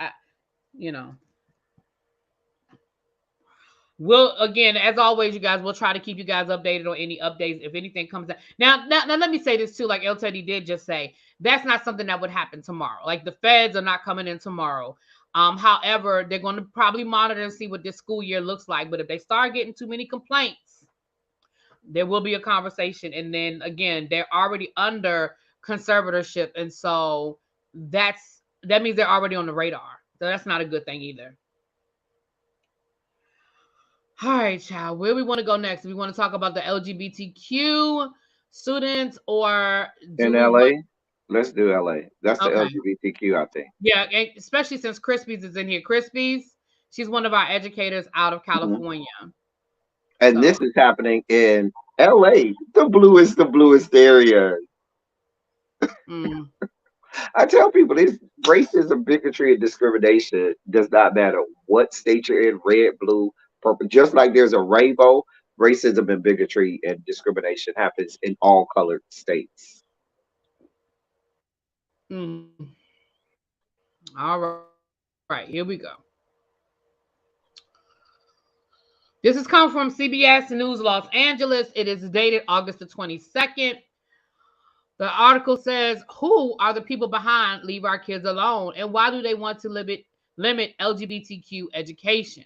A: you know, we'll, again, as always, you guys, we'll try to keep you guys updated on any updates if anything comes out. Now, let me say this too, like El Teddy did just say, that's not something that would happen tomorrow. Like, the feds are not coming in tomorrow. However, they're going to probably monitor and see what this school year looks like. But if they start getting too many complaints, there will be a conversation. And then again, they're already under conservatorship, and so that means they're already on the radar. So that's not a good thing either. All right, child. Where we want to go next? We want to talk about the LGBTQ students, or do
B: In
A: we want?
B: LA, let's do LA. That's the
A: Okay,
B: LGBTQ, I think.
A: yeah, and especially since Crispies is in here. Crispies, she's one of our educators out of
B: Mhm.
A: California.
B: And
A: So,
B: this is happening in LA, the bluest area.
A: mm,
B: I tell people this: racism, bigotry, and discrimination does not matter what state you're in, red, blue, purple. Just like there's a rainbow, racism and bigotry and discrimination happens in all colored states.
A: all right, here we go. This is come from CBS News Los Angeles. It is dated August the 22nd. The article says, who are the people behind Leave Our Kids Alone, and why do they want to limit LGBTQ education?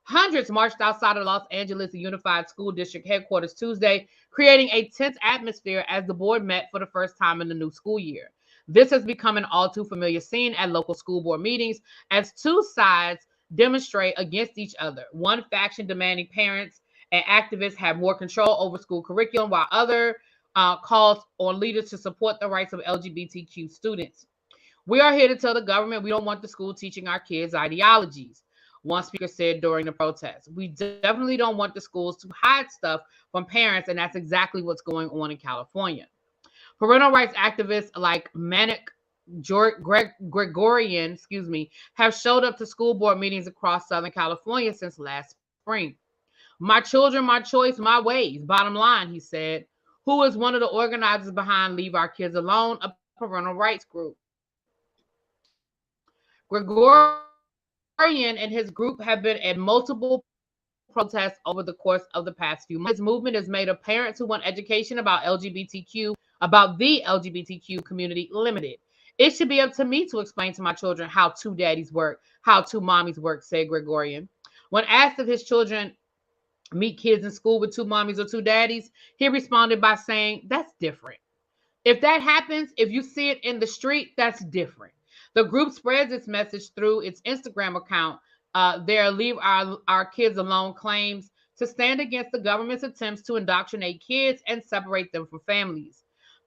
A: Hundreds marched outside of Los Angeles Unified School District headquarters Tuesday, creating a tense atmosphere as the board met for the first time in the new school year. This has become an all too familiar scene at local school board meetings as two sides demonstrate against each other. One faction demanding parents and activists have more control over school curriculum, while other calls on leaders to support the rights of LGBTQ students. We are here to tell the government we don't want the school teaching our kids ideologies, one speaker said during the protest. We definitely don't want the schools to hide stuff from parents, and that's exactly what's going on in California. Parental rights activists like Manic Gregorian, have showed up to school board meetings across Southern California since last spring. My children, my choice, my ways. Bottom line, he said, who is one of the organizers behind Leave Our Kids Alone, a parental rights group. Gregorian and his group have been at multiple protests over the course of the past few months. His movement is made of parents who want education about the LGBTQ community limited. It should be up to me to explain to my children how two daddies work, how two mommies work, said Gregorian. When asked if his children meet kids in school with two mommies or two daddies, he responded by saying, "That's different. If that happens, if you see it in the street, that's different." The group spreads its message through its Instagram account. Their Leave Our Kids Alone claims to stand against the government's attempts to indoctrinate kids and separate them from families.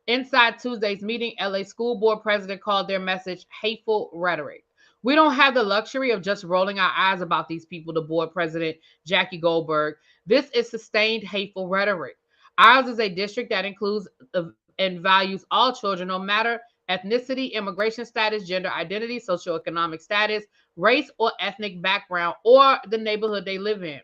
A: Inside Tuesday's meeting, LA School Board president called their message hateful rhetoric. "We don't have the luxury of just rolling our eyes about these people," the board president, Jackie Goldberg. "This is sustained hateful rhetoric. Ours is a district that includes and values all children, no matter ethnicity, immigration status, gender identity, socioeconomic status, race or ethnic background, or the neighborhood they live in."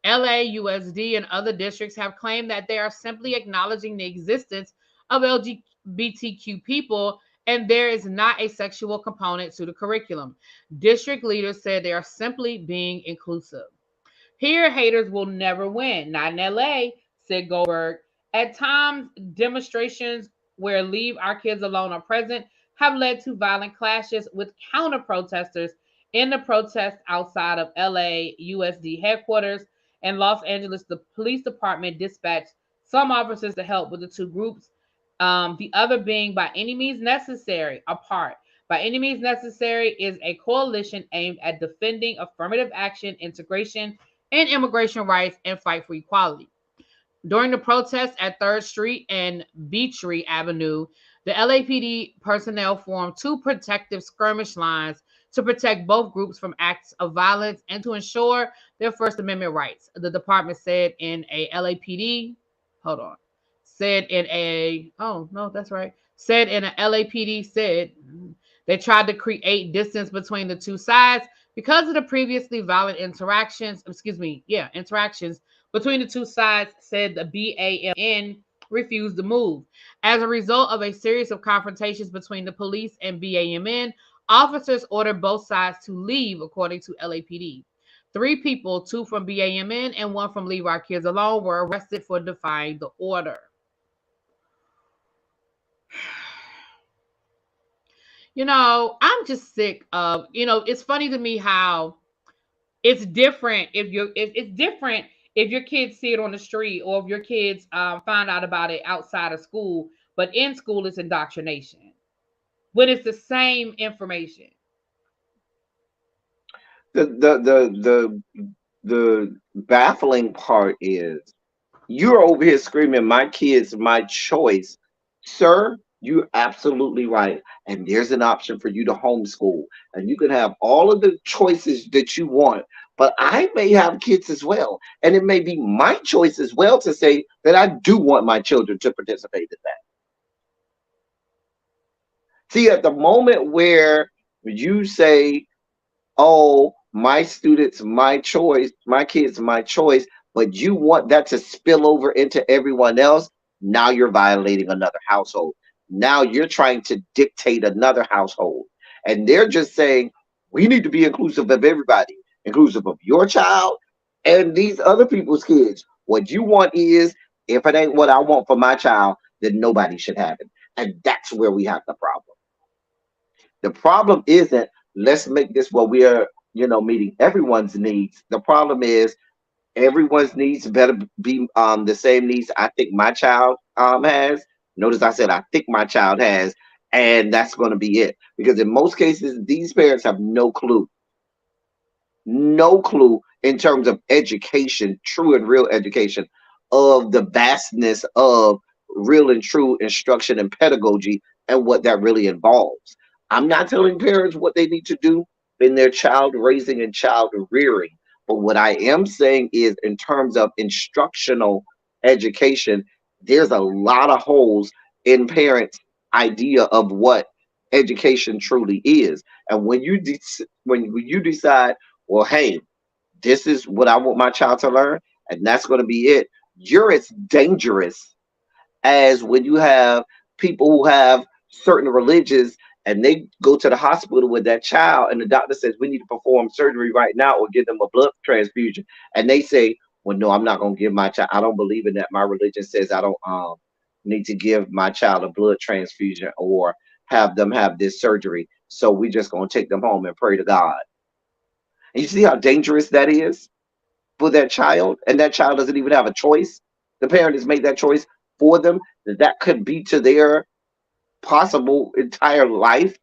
A: LAUSD and other districts have claimed that they are simply acknowledging the existence of LGBTQ people and there is not a sexual component to the curriculum. District leaders said they are simply being inclusive. "Here, haters will never win. Not in LA," said Goldberg. "At times, demonstrations where Leave Our Kids Alone are present have led to violent clashes with counter protesters. In the protests outside of LA USD headquarters in Los Angeles, the police department dispatched some officers to help with the two groups, the other being By Any Means Necessary apart. By Any Means Necessary is a coalition aimed at defending affirmative action, integration, and immigration rights and fight for equality. During the protests at 3rd Street and Beechtree Avenue, the LAPD personnel formed two protective skirmish lines to protect both groups from acts of violence and to ensure their First Amendment rights. The department said in a LAPD, hold on, said in a, oh, no, that's right, said in a LAPD said they tried to create distance between the two sides because of the previously violent interactions between the two sides, said the BAMN refused to move. As a result of a series of confrontations between the police and BAMN, officers ordered both sides to leave, according to LAPD. Three people, two from BAMN and one from Leave Our Kids Alone, were arrested for defying the order. I'm just sick of, it's funny to me how it's different if your kids see it on the street or if your kids find out about it outside of school, but in school it's indoctrination when it's the same information.
B: The baffling part is you're over here screaming, "My kids, my choice." Sir, you're absolutely right. And there's an option for you to homeschool. And you can have all of the choices that you want. But I may have kids as well. And it may be my choice as well to say that I do want my children to participate in that. See, at the moment where you say, "Oh, my students, my choice, my kids, my choice," but you want that to spill over into everyone else, now you're violating another household. Now you're trying to dictate another household. And they're just saying, we need to be inclusive of everybody, inclusive of your child and these other people's kids. What you want is, if it ain't what I want for my child, then nobody should have it. And that's where we have the problem. The problem isn't, let's make this what we are, meeting everyone's needs. The problem is everyone's needs better be the same needs I think my child has. Notice I said I think my child has, and that's going to be it. Because in most cases, these parents have no clue in terms of education, true and real education, of the vastness of real and true instruction and pedagogy and what that really involves. I'm not telling parents what they need to do in their child raising and child rearing. But what I am saying is, in terms of instructional education, there's a lot of holes in parents' idea of what education truly is. And when you decide, well, hey, this is what I want my child to learn, and that's going to be it. You're as dangerous as when you have people who have certain religions and they go to the hospital with that child, and the doctor says, "We need to perform surgery right now or give them a blood transfusion." And they say, "Well, no, I'm not going to give my child. I don't believe in that. My religion says I don't need to give my child a blood transfusion or have them have this surgery. So we're just going to take them home and pray to God." And you see how dangerous that is? for that child, and that child doesn't even have a choice. The parent has made that choice for them. That could be to their possible entire life.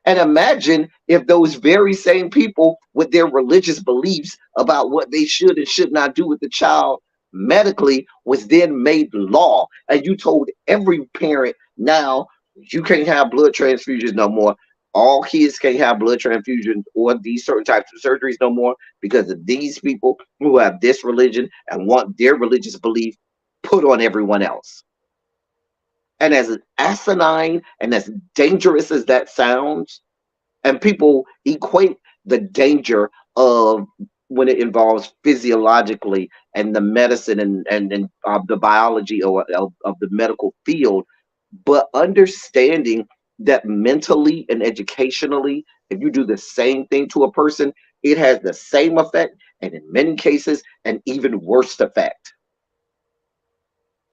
B: And imagine if those very same people with their religious beliefs about what they should and should not do with the child medically was then made law. And you told every parent now you can't have blood transfusions no more. All kids can't have blood transfusions or these certain types of surgeries no more because of these people who have this religion and want their religious belief put on everyone else. And as asinine and as dangerous as that sounds, and people equate the danger of when it involves physiologically and the medicine and the biology of the medical field, but understanding that mentally and educationally, if you do the same thing to a person, it has the same effect, and in many cases an even worse effect.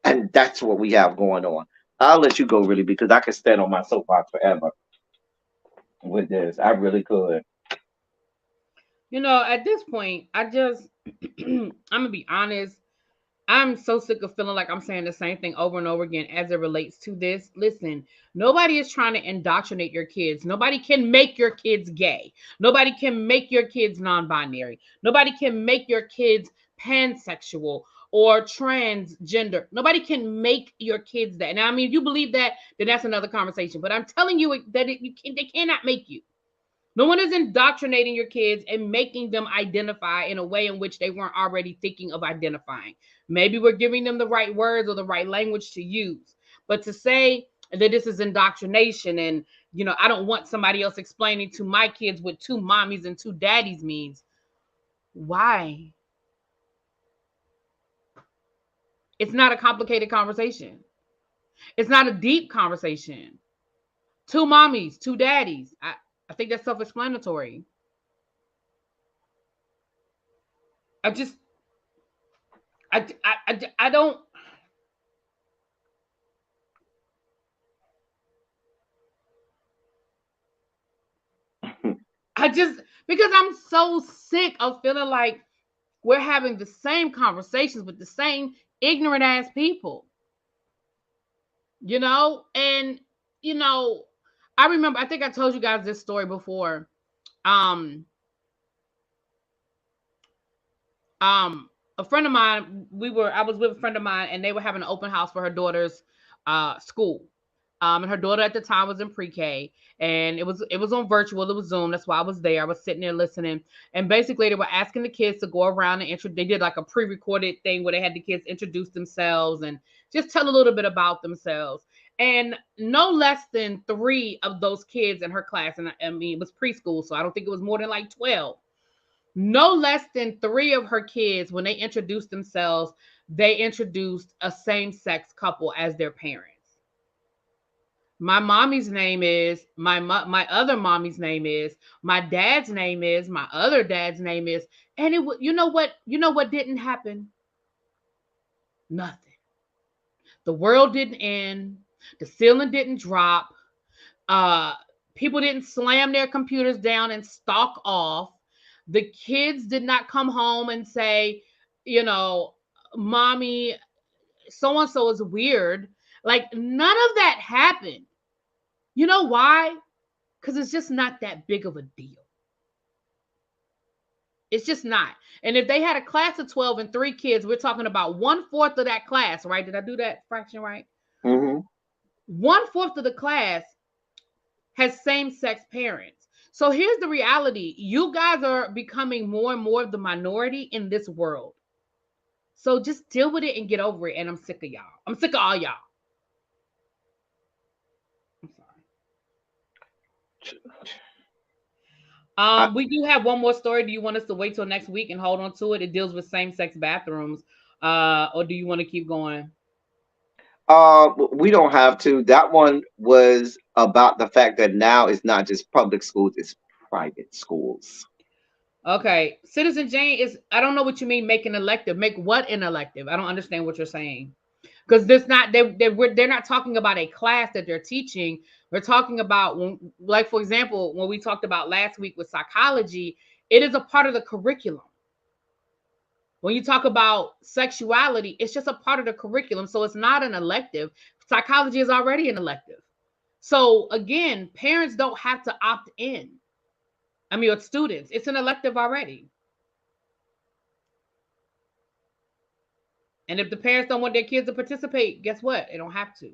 B: And that's what we have going on. I'll let you go, really, because I could stand on my soapbox forever with this. I really could.
A: At this point, I just, I'm gonna be honest. I'm so sick of feeling like I'm saying the same thing over and over again as it relates to this. Listen, nobody is trying to indoctrinate your kids. Nobody can make your kids gay. Nobody can make your kids non binary. Nobody can make your kids pansexual or transgender. Nobody can make your kids that. Now, I mean, if you believe that, then that's another conversation. But I'm telling you that they cannot make you. No one is indoctrinating your kids and making them identify in a way in which they weren't already thinking of identifying. Maybe we're giving them the right words or the right language to use. But to say that this is indoctrination and, I don't want somebody else explaining to my kids what two mommies and two daddies means. Why? It's not a complicated conversation. It's not a deep conversation. Two mommies, two daddies. I think that's self-explanatory. I just I don't. I just because I'm so sick of feeling like we're having the same conversations with the same ignorant ass people, and you know, I remember I think I told you guys this story before. Um a friend of mine, I was with a friend of mine and they were having an open house for her daughter's school. And her daughter at the time was in pre-K, and it was on virtual. It was Zoom. That's why I was there. I was sitting there listening, and basically they were asking the kids to go around and they did like a pre-recorded thing where they had the kids introduce themselves and just tell a little bit about themselves. And no less than three of those kids in her class, and I mean it was preschool, so I don't think it was more than like 12. No less than three of her kids, when they introduced themselves, they introduced a same-sex couple as their parents. My mommy's name is my other mommy's name is my dad's name is my other dad's name is, and you know what didn't happen? Nothing. The world didn't end. The ceiling didn't drop. Uh, People didn't slam their computers down and stalk off. The kids did not come home and say, you know, mommy, so and so is weird. Like none of that happened. You know why? Because it's just not that big of a deal. It's just not. And if they had a class of 12 and three kids, we're talking about one fourth of that class, right? Did I do that fraction right?
B: Hmm.
A: One fourth of the class has same sex parents. So here's the reality: you guys are becoming more and more of the minority in this world. So just deal with it and get over it. And I'm sick of y'all. I'm sick of all y'all. I'm sorry. We do have one more story. Do you want us to wait till next week and hold on to it? It deals with same sex bathrooms. Or do you want to keep going?
B: We don't have to. That one was about the fact that now it's not just public schools, it's private schools.
A: Okay. Citizen Jane is, I don't know what you mean make an elective. Make what an elective? I don't understand what you're saying. Because there's not they're not talking about a class that they're teaching. We're talking about like for example, when we talked about last week with psychology, it is a part of the curriculum. When you talk about sexuality, it's just a part of the curriculum. So it's not an elective. Psychology is already an elective. So again, parents don't have to opt in. I mean, with students, it's an elective already. And if the parents don't want their kids to participate, guess what? They don't have to.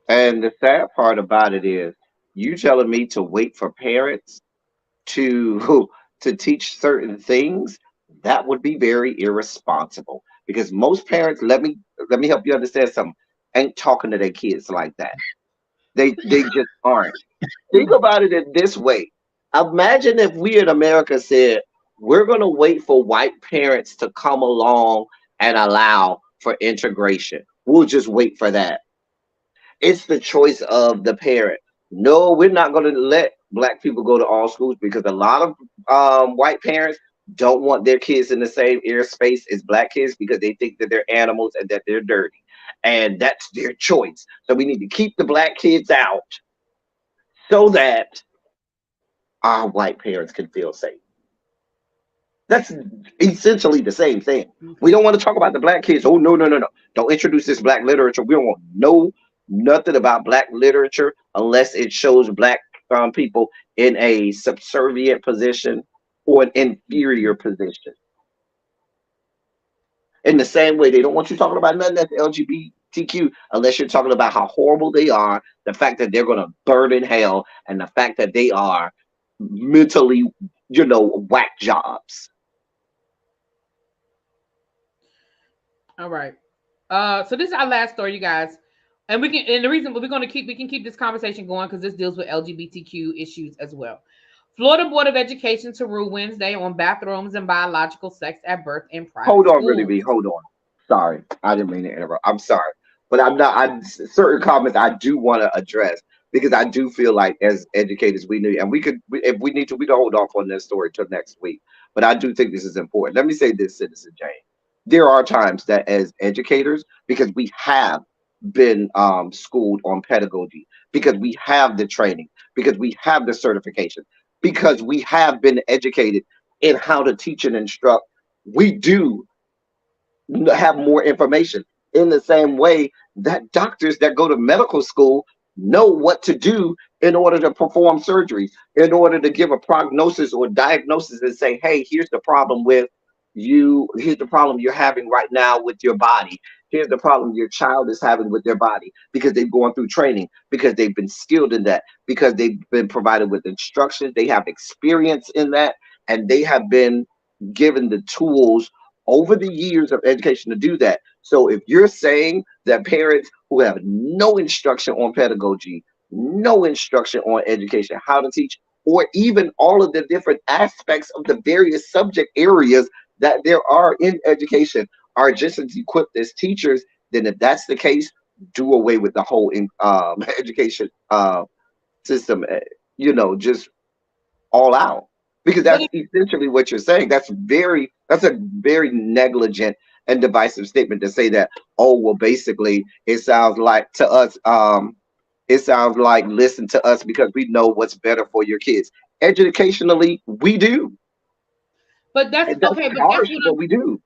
B: And the sad part about it is, you telling me to wait for parents to to teach certain things, that would be very irresponsible. Because most parents, let me help you understand something, ain't talking to their kids like that. They just aren't. Think about it in this way. Imagine if we in America said, we're going to wait for white parents to come along and allow for integration. We'll just wait for that. It's the choice of the parent. No, we're not going to let black people go to all schools because a lot of white parents don't want their kids in the same airspace as black kids because they think that they're animals and that they're dirty. And that's their choice. So we need to keep the black kids out so that our white parents can feel safe. That's essentially the same thing. We
A: Okay.
B: don't want to talk about the black kids. Oh, no, no, no, no. Don't introduce this black literature. We don't want no nothing about black literature unless it shows black people in a subservient position or an inferior position. In the same way, they don't want you talking about nothing that's LGBTQ unless you're talking about how horrible they are, the fact that they're going to burn in hell, and the fact that they are mentally, whack jobs.
A: All right. So this is our last story, you guys. And we can, and the reason we're going to keep, we can keep this conversation going because this deals with LGBTQ issues as well. Florida Board of Education to rule Wednesday on bathrooms and biological sex at birth in private
B: Hold on, really, B.
A: schools.
B: Hold on. Sorry, I didn't mean to interrupt. I'm sorry, but I'm not. Certain comments I do want to address because I do feel like as educators we need, and if we need to, we can hold off on this story till next week. But I do think this is important. Let me say this, Citizen Jane. There are times that as educators, because we have been schooled on pedagogy, because we have the training, because we have the certification, because we have been educated in how to teach and instruct, we do have more information. In the same way that doctors that go to medical school know what to do in order to perform surgeries, in order to give a prognosis or diagnosis and say, hey, here's the problem with you, here's the problem you're having right now with your body. Here's the problem your child is having with their body because they've gone through training, because they've been skilled in that, because they've been provided with instructions, they have experience in that, and they have been given the tools over the years of education to do that. So if you're saying that parents who have no instruction on pedagogy, no instruction on education, how to teach, or even all of the different aspects of the various subject areas that there are in education are just as equipped as teachers, then if that's the case, do away with the whole education system, just all out, because
A: But
B: that's essentially what you're saying. That's a very negligent and divisive statement to say that, oh well, basically it sounds like to us, it sounds like listen to us because we know what's better for your kids. Educationally we do,
A: but that's
B: and that's
A: okay. But that's
B: harsh,
A: what
B: but
A: I'm.
B: we do.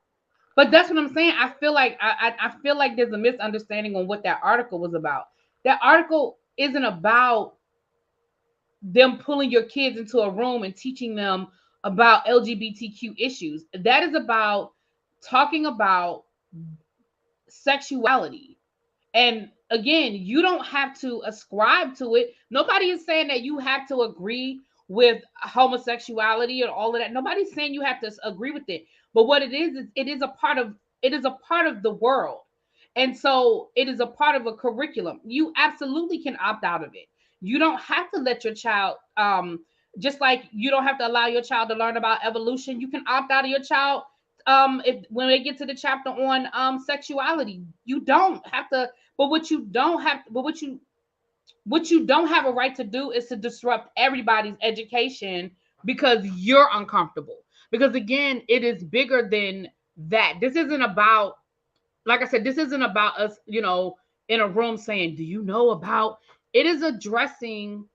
A: But that's what I'm saying. I feel like I feel like there's a misunderstanding on what that article was about. That article isn't about them pulling your kids into a room and teaching them about LGBTQ issues. That is about talking about sexuality. And again, you don't have to ascribe to it. Nobody is saying that you have to agree with homosexuality and all of that. Nobody's saying you have to agree with it. But what it is it is a part of, it is a part of the world. And so it is a part of a curriculum. You absolutely can opt out of it. You don't have to let your child just like you don't have to allow your child to learn about evolution. You can opt out of your child if when they get to the chapter on sexuality. You don't have to, but what you don't have a right to do is to disrupt everybody's education because you're uncomfortable. Because again, it is bigger than that. This isn't about, like I said, this isn't about us, in a room saying, "Do you know about?" It is addressing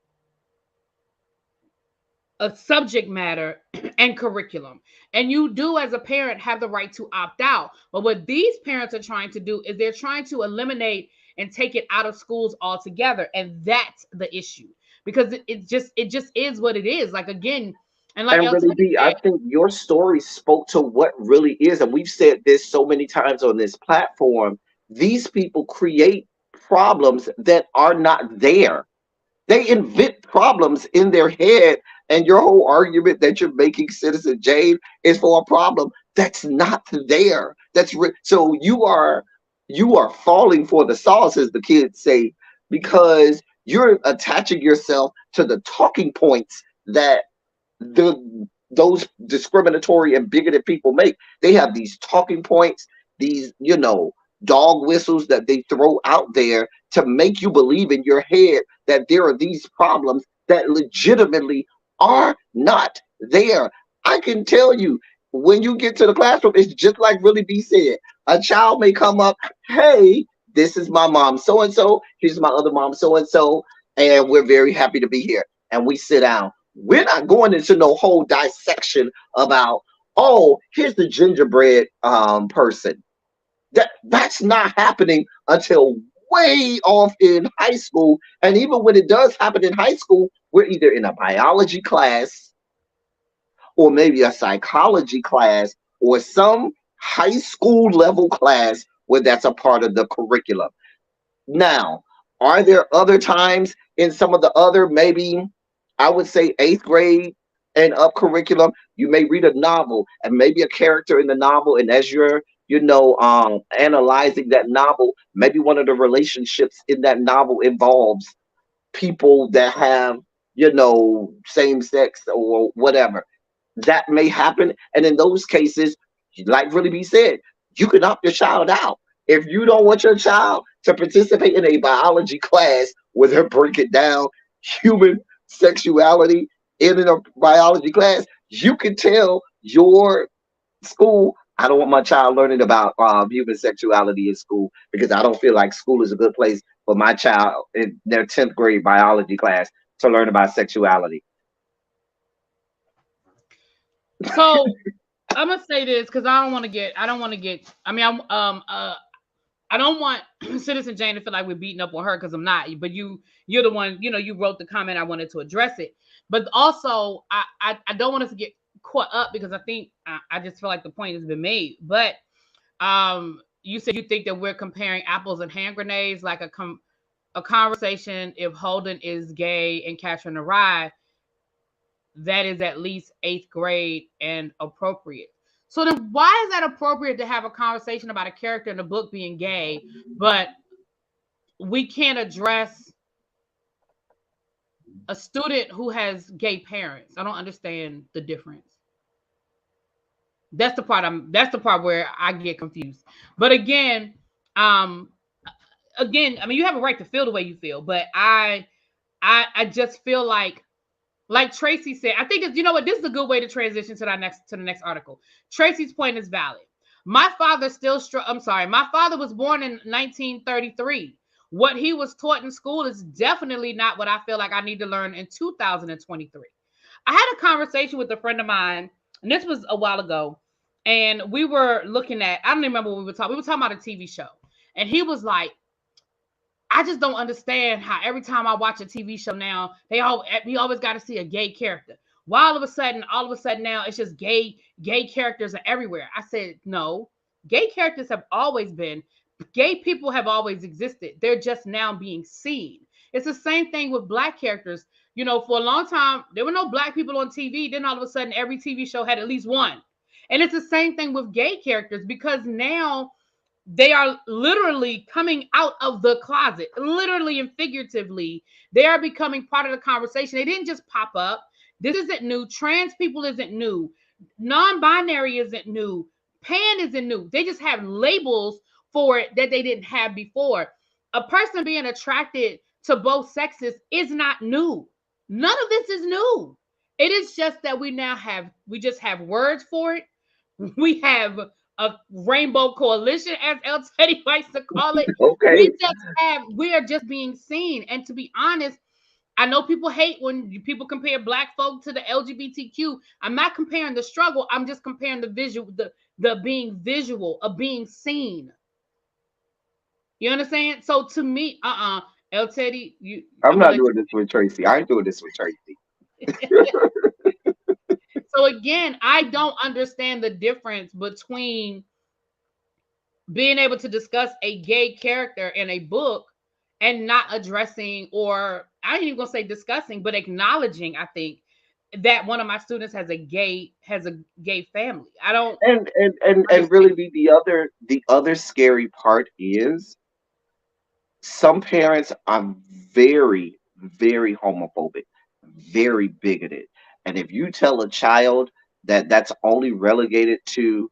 A: a subject matter and curriculum. And you do, as a parent, have the right to opt out. But what these parents are trying to do is they're trying to eliminate and take it out of schools altogether. And that's the issue. Because it just is what it is. Like, again, and like
B: And
A: El
B: really,
A: Teddy
B: B, I
A: said,
B: think your story spoke to what really is. And we've said this so many times on this platform. These people create problems that are not there. They invent problems in their head. And your whole argument that you're making, Citizen Jane, is for a problem that's not there. So you are falling for the sauce, as the kids say, because you're attaching yourself to the talking points that those discriminatory and bigoted people make. They have these talking points, these dog whistles that they throw out there to make you believe in your head that there are these problems that legitimately are not there. I can tell you, when you get to the classroom, it's just like Really B said. A child may come up, hey, this is my mom so and so, here's my other mom so and we're very happy to be here. And we sit down. We're not going into no whole dissection about, oh, here's the gingerbread person. That's not happening until way off in high school. And even when it does happen in high school, we're either in a biology class or maybe a psychology class or some high school level class where that's a part of the curriculum. Now, are there other times in some of the other, maybe I would say eighth grade and up curriculum, you may read a novel and maybe a character in the novel, and as you're, analyzing that novel, maybe one of the relationships in that novel involves people that have, same sex or whatever. That may happen. And in those cases, like Really be said, you can opt your child out. If you don't want your child to participate in a biology class where they're breaking down human sexuality in a biology class, you can tell your school, I don't want my child learning about human sexuality in school because I don't feel like school is a good place for my child in their 10th grade biology class to learn about sexuality.
A: so I'm gonna say this because I don't want to get, I mean, I don't want Citizen Jane to feel like we're beating up on her because I'm not. But you're the one, you wrote the comment. I wanted to address it. But also, I don't want us to get caught up because I think I just feel like the point has been made. But you said you think that we're comparing apples and hand grenades, like a conversation. If Holden is gay and Catherine the Rye, that is at least eighth grade and appropriate. So then why is that appropriate to have a conversation about a character in the book being gay, but we can't address a student who has gay parents? I don't understand the difference. That's the part where I get confused. But um again, I mean, you have a right to feel the way you feel, but I just feel like Tracy said, I think it's, you know what, this is a good way to transition to the next article. Tracy's point is valid. My father my father was born in 1933. What he was taught in school is definitely not what I feel like I need to learn in 2023. I had a conversation with a friend of mine, and this was a while ago, and we were looking at, I don't even remember what we were talking. We were talking about a TV show. And he was like, I just don't understand how every time I watch a TV show now, we always got to see a gay character. Why all of a sudden now it's just gay characters are everywhere. I said, no, gay characters have always been, gay people have always existed. They're just now being seen. It's the same thing with black characters. For a long time, there were no black people on TV. Then all of a sudden, every TV show had at least one. And it's the same thing with gay characters because now they are literally coming out of the closet, literally and figuratively. They are becoming part of the conversation. They didn't just pop up. This isn't new. Trans people isn't new. Non-binary isn't new. Pan isn't new. They just have labels for it that they didn't have before. A person being attracted to both sexes is not new. None of this is new. It is just that we just have words for it. We have a rainbow coalition, as El Teddy likes to call it.
B: Okay.
A: We are just being seen. And to be honest, I know people hate when people compare black folk to the LGBTQ. I'm not comparing the struggle. I'm just comparing the visual, the being visual of being seen. You understand? So to me, El Teddy,
B: I'm
A: I'm gonna
B: not
A: let
B: doing this with Tracy. I ain't doing this with Tracy.
A: you. So again, I don't understand the difference between being able to discuss a gay character in a book and not addressing, or I ain't even gonna say discussing, but acknowledging, I think, that one of my students has a gay family. I don't
B: And
A: understand.
B: really the other scary part is some parents are very, very homophobic, very bigoted. And if you tell a child that that's only relegated to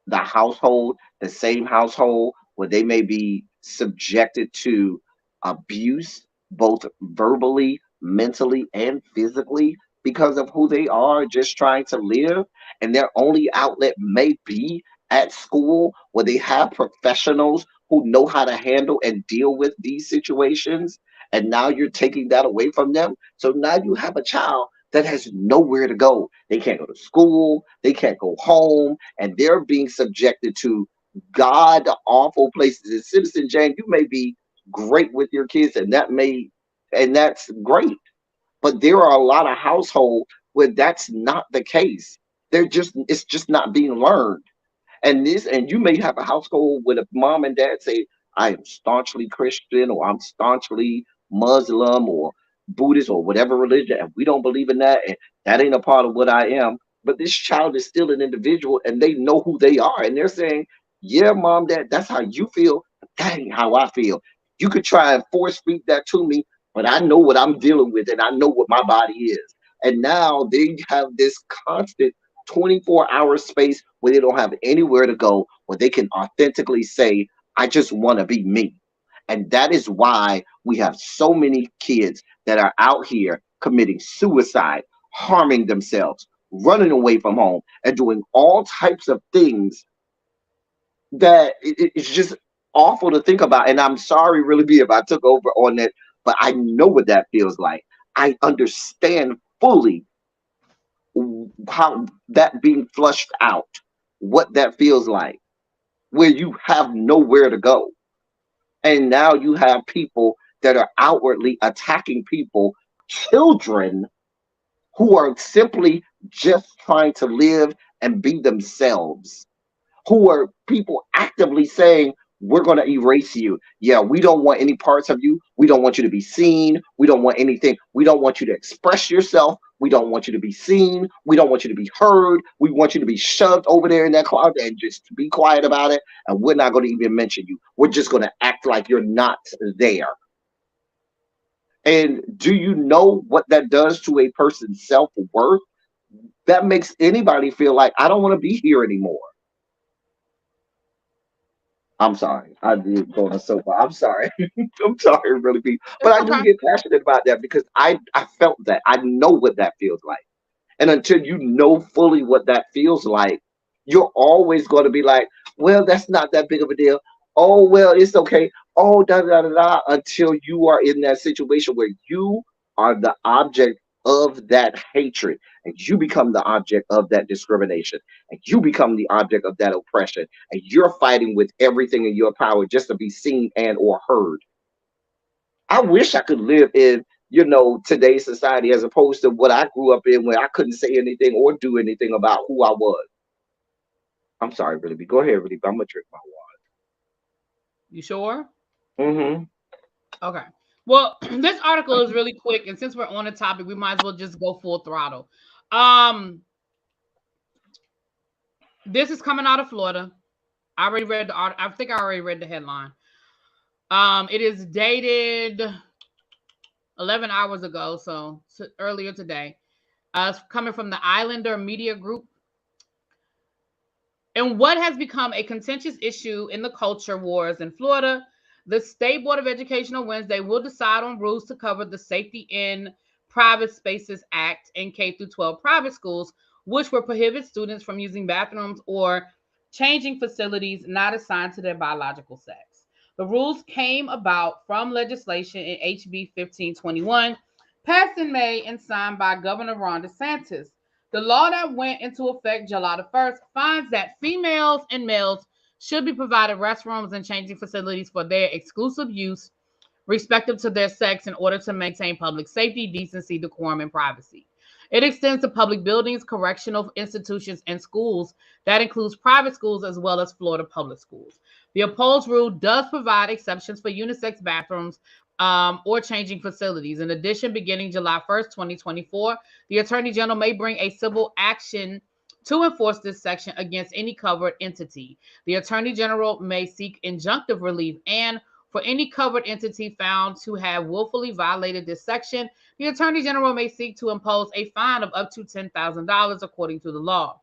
B: the household, the same household where they may be subjected to abuse, both verbally, mentally, and physically, because of who they are, just trying to live, and their only outlet may be at school where they have professionals who know how to handle and deal with these situations. And now you're taking that away from them. So now you have a child that has nowhere to go. They can't go to school, they can't go home, and they're being subjected to god awful places. And Citizen Jane, you may be great with your kids, and that's great. But there are a lot of households where that's not the case. It's just not being learned. And you may have a household with a mom and dad say, I am staunchly Christian, or I'm staunchly Muslim or Buddhist or whatever religion, and we don't believe in that, and that ain't a part of what I am. But this child is still an individual, and they know who they are, and they're saying, yeah, mom, dad, that's how you feel, but that ain't how I feel. You could try and force feed that to me, but I know what I'm dealing with, and I know what my body is. And now they have this constant 24-hour space where they don't have anywhere to go, where they can authentically say, I just want to be me. And that is why we have so many kids that are out here committing suicide, harming themselves, running away from home, and doing all types of things that it's just awful to think about. And I'm sorry, really, be if I took over on that, but I know what that feels like. I understand fully how that being flushed out, what that feels like, where you have nowhere to go. And now you have people that are outwardly attacking people, children who are simply just trying to live and be themselves, who are people actively saying, we're going to erase you. Yeah, we don't want any parts of you. We don't want you to be seen. We don't want anything. We don't want you to express yourself. We don't want you to be seen. We don't want you to be heard. We want you to be shoved over there in that closet and just be quiet about it. And we're not going to even mention you. We're just going to act like you're not there. And do you know what that does to a person's self worth? That makes anybody feel like, I don't want to be here anymore. I'm sorry. I did go on a soapbox. I'm sorry. I'm sorry, really, be. But
A: It's
B: I do
A: okay.
B: get passionate about that because I felt that. I know what that feels like. And until you know fully what that feels like, you're always going to be like, well, that's not that big of a deal. Oh, well, it's okay. Oh, da da da da. Until you are in that situation where you are the object of that hatred, and you become the object of that discrimination, and you become the object of that oppression, and you're fighting with everything in your power just to be seen and or heard. I wish I could live in, today's society as opposed to what I grew up in where I couldn't say anything or do anything about who I was. I'm sorry, really. Go ahead, really. I'm gonna drink my
A: You sure?
B: water. Mm-hmm.
A: Okay. Well, this article is really quick, and since we're on the topic, we might as well just go full throttle. Um, this is coming out of Florida. I already read the art. I think I already read the headline. It is dated 11 hours ago, so earlier today. It's coming from the Islander Media Group. And what has become a contentious issue in the culture wars in Florida, the State Board of Education on Wednesday will decide on rules to cover the Safety in Private Spaces Act in K through 12 private schools, which will prohibit students from using bathrooms or changing facilities not assigned to their biological sex. The rules came about from legislation in HB 1521 passed in May and signed by Governor Ron DeSantis. The law that went into effect July the 1st finds that females and males should be provided restrooms and changing facilities for their exclusive use, respective to their sex, in order to maintain public safety, decency, decorum, and privacy. It extends to public buildings, correctional institutions, and schools. That includes private schools as well as Florida public schools. The opposed rule does provide exceptions for unisex bathrooms or changing facilities. In addition, beginning July 1st, 2024, the Attorney General may bring a civil action to enforce this section against any covered entity. The Attorney General may seek injunctive relief, and for any covered entity found to have willfully violated this section, the Attorney General may seek to impose a fine of up to $10,000 according to the law.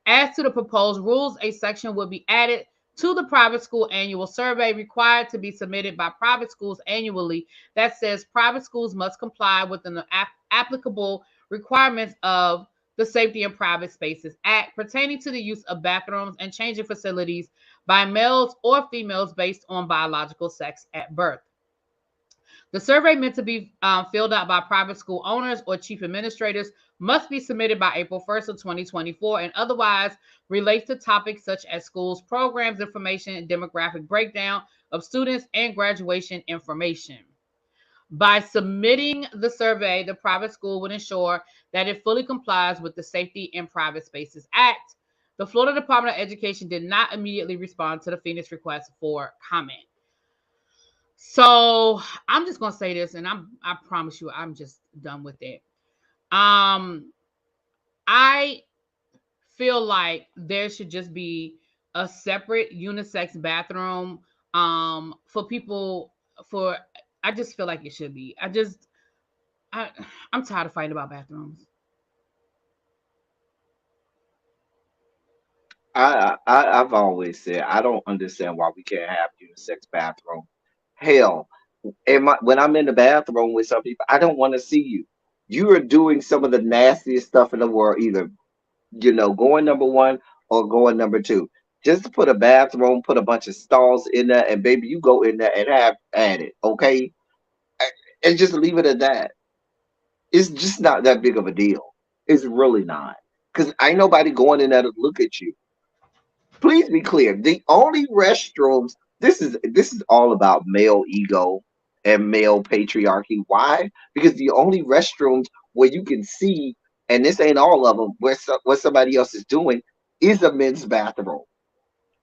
A: As to the proposed rules, a section would be added to the private school annual survey required to be submitted by private schools annually that says private schools must comply with the applicable requirements of the Safety and Private Spaces Act pertaining to the use of bathrooms and changing facilities by males or females based on biological sex at birth. The survey, meant to be filled out by private school owners or chief administrators, must be submitted by April 1st of 2024 and otherwise relates to topics such as schools, programs, information, and demographic breakdown of students and graduation information. By submitting the survey, the private school would ensure that it fully complies with the Safety and Private Spaces Act. The Florida Department of Education did not immediately respond to the Phoenix request for comment. So I'm just gonna say this, and I promise you, I'm just done with it. Um, I feel like there should just be a separate unisex bathroom for people. For I just feel like it should be. I I'm tired of fighting about bathrooms.
B: I've always said I don't understand why we can't have unisex bathroom. Hell, when I'm in the bathroom with some people, I don't want to see you. You are doing some of the nastiest stuff in the world, either going number one or going number two. Just to put a bathroom, put a bunch of stalls in there, and baby, you go in there and have at it, okay? And just leave it at that. It's just not that big of a deal. It's really not. Because ain't nobody going in there to look at you. Please be clear. The only restrooms, this is all about male ego and male patriarchy. Why? Because the only restrooms where you can see, and this ain't all of them, what somebody else is doing, is a men's bathroom.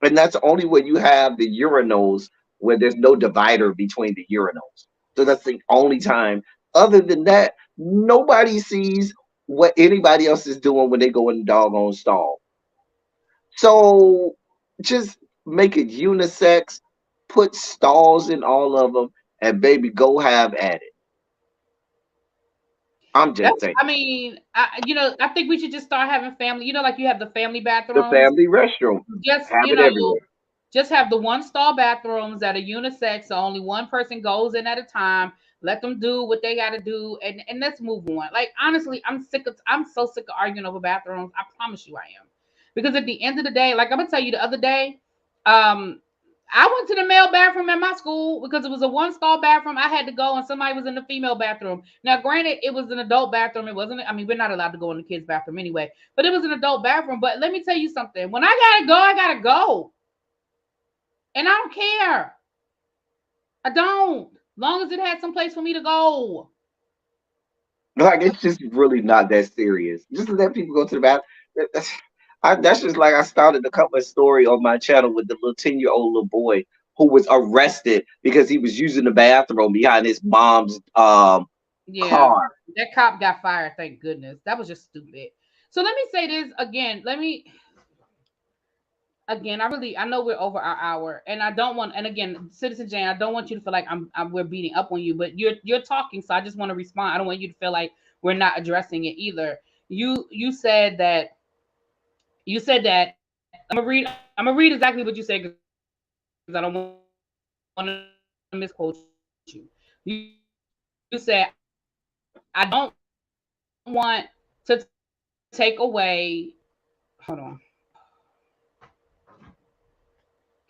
B: And that's only where you have the urinals where there's no divider between the urinals. So that's the only time. Other than that, nobody sees what anybody else is doing when they go in the doggone stall. So just make it unisex, put stalls in all of them, and baby, go have at it. I'm just
A: That's,
B: saying.
A: I mean, I think we should just start having family. Like you have the family
B: The
A: bathrooms.
B: family restroom,
A: Just
B: have it everywhere.
A: just have the one stall bathrooms that are unisex, so only one person goes in at a time. Let them do what they got to do, and let's move on. Like honestly, I'm so sick of arguing over bathrooms. I promise you, I am, because at the end of the day, like I'm gonna tell you, the other day, um, I went to the male bathroom at my school because it was a one stall bathroom. I had to go, and somebody was in the female bathroom. Now, granted, it was an adult bathroom. It wasn't. I mean, we're not allowed to go in the kids' bathroom anyway, but it was an adult bathroom. But let me tell you something. When I gotta go. And I don't care. I don't. Long as it had some place for me to go.
B: Like it's just really not that serious. Just let people go to the bathroom. That's just like I started a couple of story on my channel with the little 10-year-old little boy who was arrested because he was using the bathroom behind his mom's
A: Yeah.
B: car.
A: That cop got fired, thank goodness. That was just stupid. So let me say this again. I know we're over our hour, and I don't want, and again, Citizen Jane, I don't want you to feel like we're beating up on you, but you're talking, so I just want to respond. I don't want you to feel like we're not addressing it either. You said that I'm gonna read exactly what you said because I don't want to misquote you. You said, I don't want to take away. Hold on.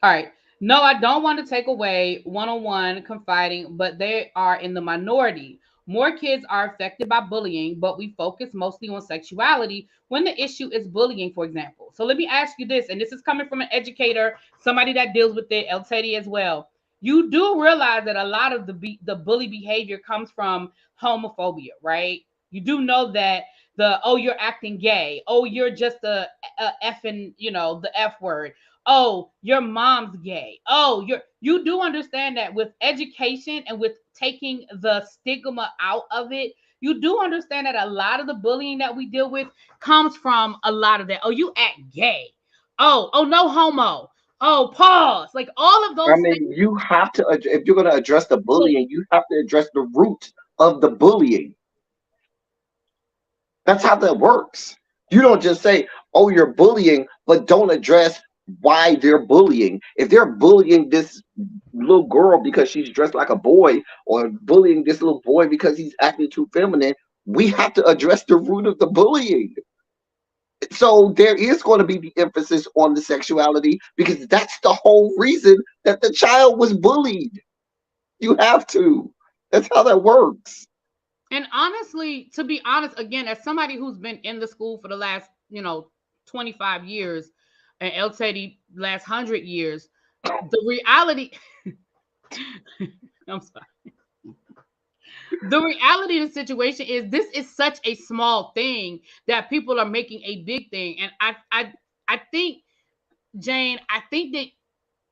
A: All right. No, I don't want to take away one-on-one confiding, but they are in the minority. More kids are affected by bullying, but we focus mostly on sexuality when the issue is bullying, for example. So let me ask you this, and this is coming from an educator, somebody that deals with it, El Teddy as well. You do realize that a lot of the bully behavior comes from homophobia, right? You do know that the oh you're acting gay, oh you're just a effing the F word, oh your mom's gay, oh you do understand that with education and with taking the stigma out of it, you do understand that a lot of the bullying that we deal with comes from a lot of that. Oh, you act gay. Oh, no homo. Oh, pause. Like all of
B: I
A: those
B: mean,
A: things.
B: you have to, if you're going to address the bullying, you have to address the root of the bullying. That's how that works. You don't just say, oh, you're bullying, but don't address why they're bullying. If they're bullying this little girl because she's dressed like a boy, or bullying this little boy because he's acting too feminine, we have to address the root of the bullying. So there is going to be the emphasis on the sexuality because that's the whole reason that the child was bullied. You have to. That's how that works.
A: And honestly, to be honest, again, as somebody who's been in the school for the last, 25 years, and El Teddy last 100 years, the reality, I'm sorry. The reality of the situation is this is such a small thing that people are making a big thing. And I think, Jane, I think that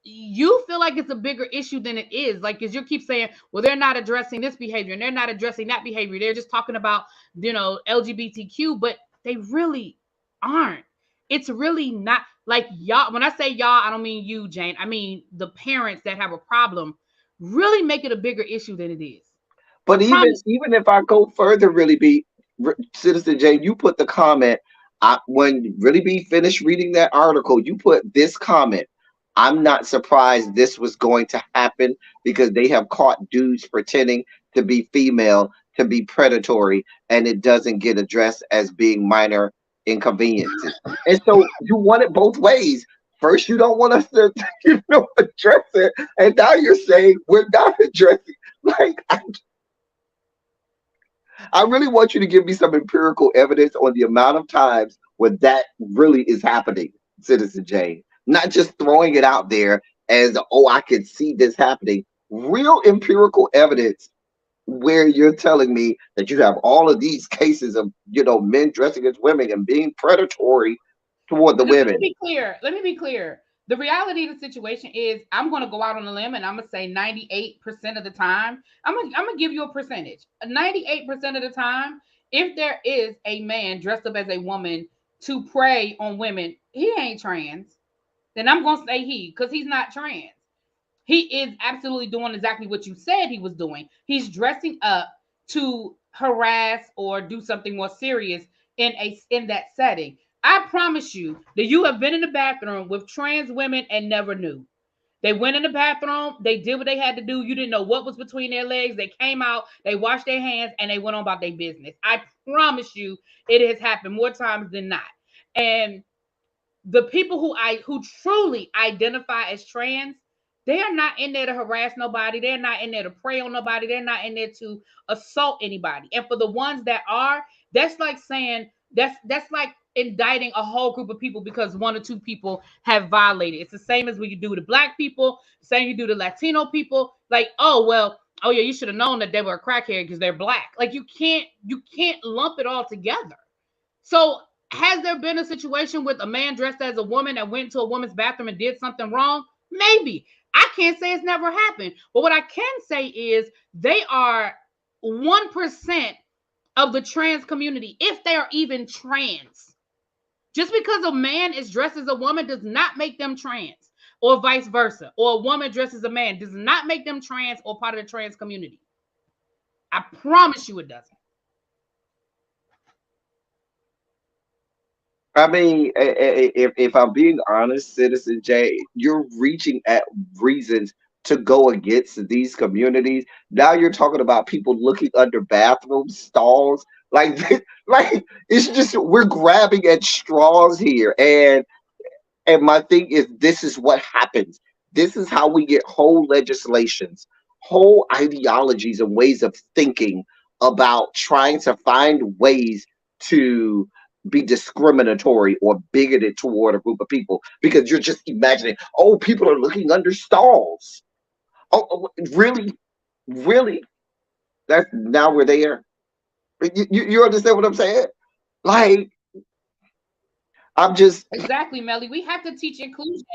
A: you feel like it's a bigger issue than it is. Like, because you keep saying, well, they're not addressing this behavior and they're not addressing that behavior. They're just talking about, LGBTQ, but they really aren't. It's really not like y'all. When I say y'all, I don't mean you, Jane. I mean the parents that have a problem really make it a bigger issue than it is. I
B: But even
A: promise.
B: even if I go further, really be Citizen Jane, you put the comment. When really be finished reading that article, you put this comment. I'm not surprised this was going to happen because they have caught dudes pretending to be female to be predatory, and it doesn't get addressed as being minor inconveniences. And so you want it both ways. First, you don't want us to, address it, and now you're saying we're not addressing. Like, I really want you to give me some empirical evidence on the amount of times where that really is happening, Citizen Jane. Not just throwing it out there as, oh, I can see this happening. Real empirical evidence where you're telling me that you have all of these cases of, men dressing as women and being predatory toward the
A: Let me
B: women.
A: be clear. Let me be clear. The reality of the situation is I'm going to go out on a limb and I'm going to say 98% of the time, I'm going to give you a percentage. 98% of the time, if there is a man dressed up as a woman to prey on women, he ain't trans. Then I'm going to say he, because he's not trans. He is absolutely doing exactly what you said he was doing. He's dressing up to harass or do something more serious in that setting. I promise you that you have been in the bathroom with trans women and never knew. They went in the bathroom, they did what they had to do. You didn't know what was between their legs. They came out, they washed their hands, and they went on about their business. I promise you, it has happened more times than not. And the people who truly identify as trans, they are not in there to harass nobody. They're not in there to prey on nobody. They're not in there to assault anybody. And for the ones that are, that's like saying that's like indicting a whole group of people because one or two people have violated. It's the same as when you do to black people, same you do to Latino people. Like, oh well, oh yeah, you should have known that they were a crackhead because they're black. Like you can't lump it all together. So, has there been a situation with a man dressed as a woman that went to a woman's bathroom and did something wrong? Maybe. I can't say it's never happened. But what I can say is they are 1% of the trans community, if they are even trans. Just because a man is dressed as a woman does not make them trans, or vice versa. Or a woman dressed as a man does not make them trans or part of the trans community. I promise you it doesn't.
B: I mean, if I'm being honest, Citizen J, you're reaching at reasons to go against these communities. Now you're talking about people looking under bathroom stalls. Like, like it's just we're grabbing at straws here. And my thing is, this is what happens. This is how we get whole legislations, whole ideologies and ways of thinking about trying to find ways to be discriminatory or bigoted toward a group of people because you're just imagining, oh, people are looking under stalls. Oh, really? Really? That's now we're there. You understand what I'm saying? Like, I'm just,
A: Exactly, Melly. We have to teach inclusion,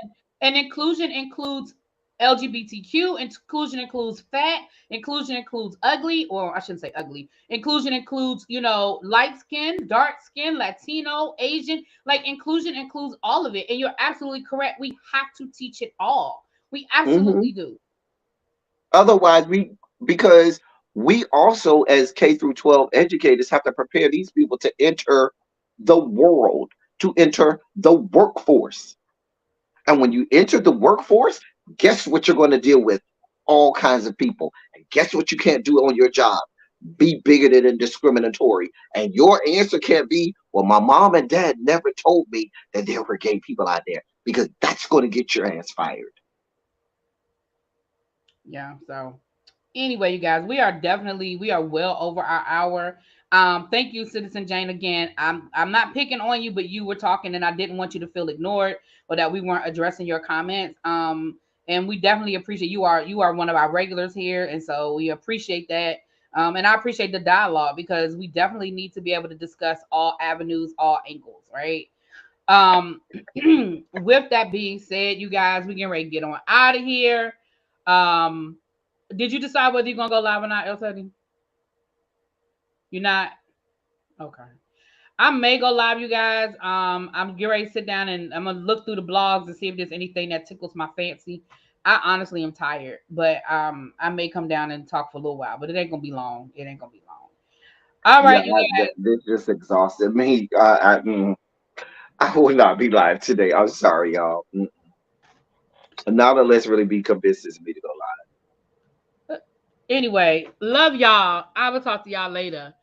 A: and inclusion includes LGBTQ. Inclusion includes fat. Inclusion includes ugly, or I shouldn't say ugly. Inclusion includes, light skin, dark skin, Latino, Asian. Like inclusion includes all of it. And you're absolutely correct. We have to teach it all. We
B: mhm.
A: absolutely do.
B: Otherwise, because we also, as K through 12 educators, have to prepare these people to enter the world, to enter the workforce. And when you enter the workforce, guess what you're going to deal with? All kinds of people. And guess what you can't do on your job? Be bigoted and discriminatory. And your answer can't be, well, my mom and dad never told me that there were gay people out there, because that's going to get your ass fired.
A: Yeah. So anyway, you guys, we are well over our hour. Thank you, Citizen Jane. Again, I'm not picking on you, but you were talking, and I didn't want you to feel ignored or that we weren't addressing your comments. And we definitely appreciate you are one of our regulars here, and so we appreciate that. And I appreciate the dialogue because we definitely need to be able to discuss all avenues, all angles, right? Um, with that being said, you guys, we getting ready to get on out of here. Um, did you decide whether you're gonna go live or not, El Teddy? You're not? Okay. I may go live, you guys. I'm getting ready to sit down and I'm gonna look through the blogs and see if there's anything that tickles my fancy. I honestly am tired, but I may come down and talk for a little while, but it ain't gonna be long. It ain't gonna be long. All
B: Yeah,
A: right, you guys.
B: this just exhausted me. I will not be live today. I'm sorry, y'all. Now unless really be convinces me to go live.
A: Anyway, love y'all. I will talk to y'all later.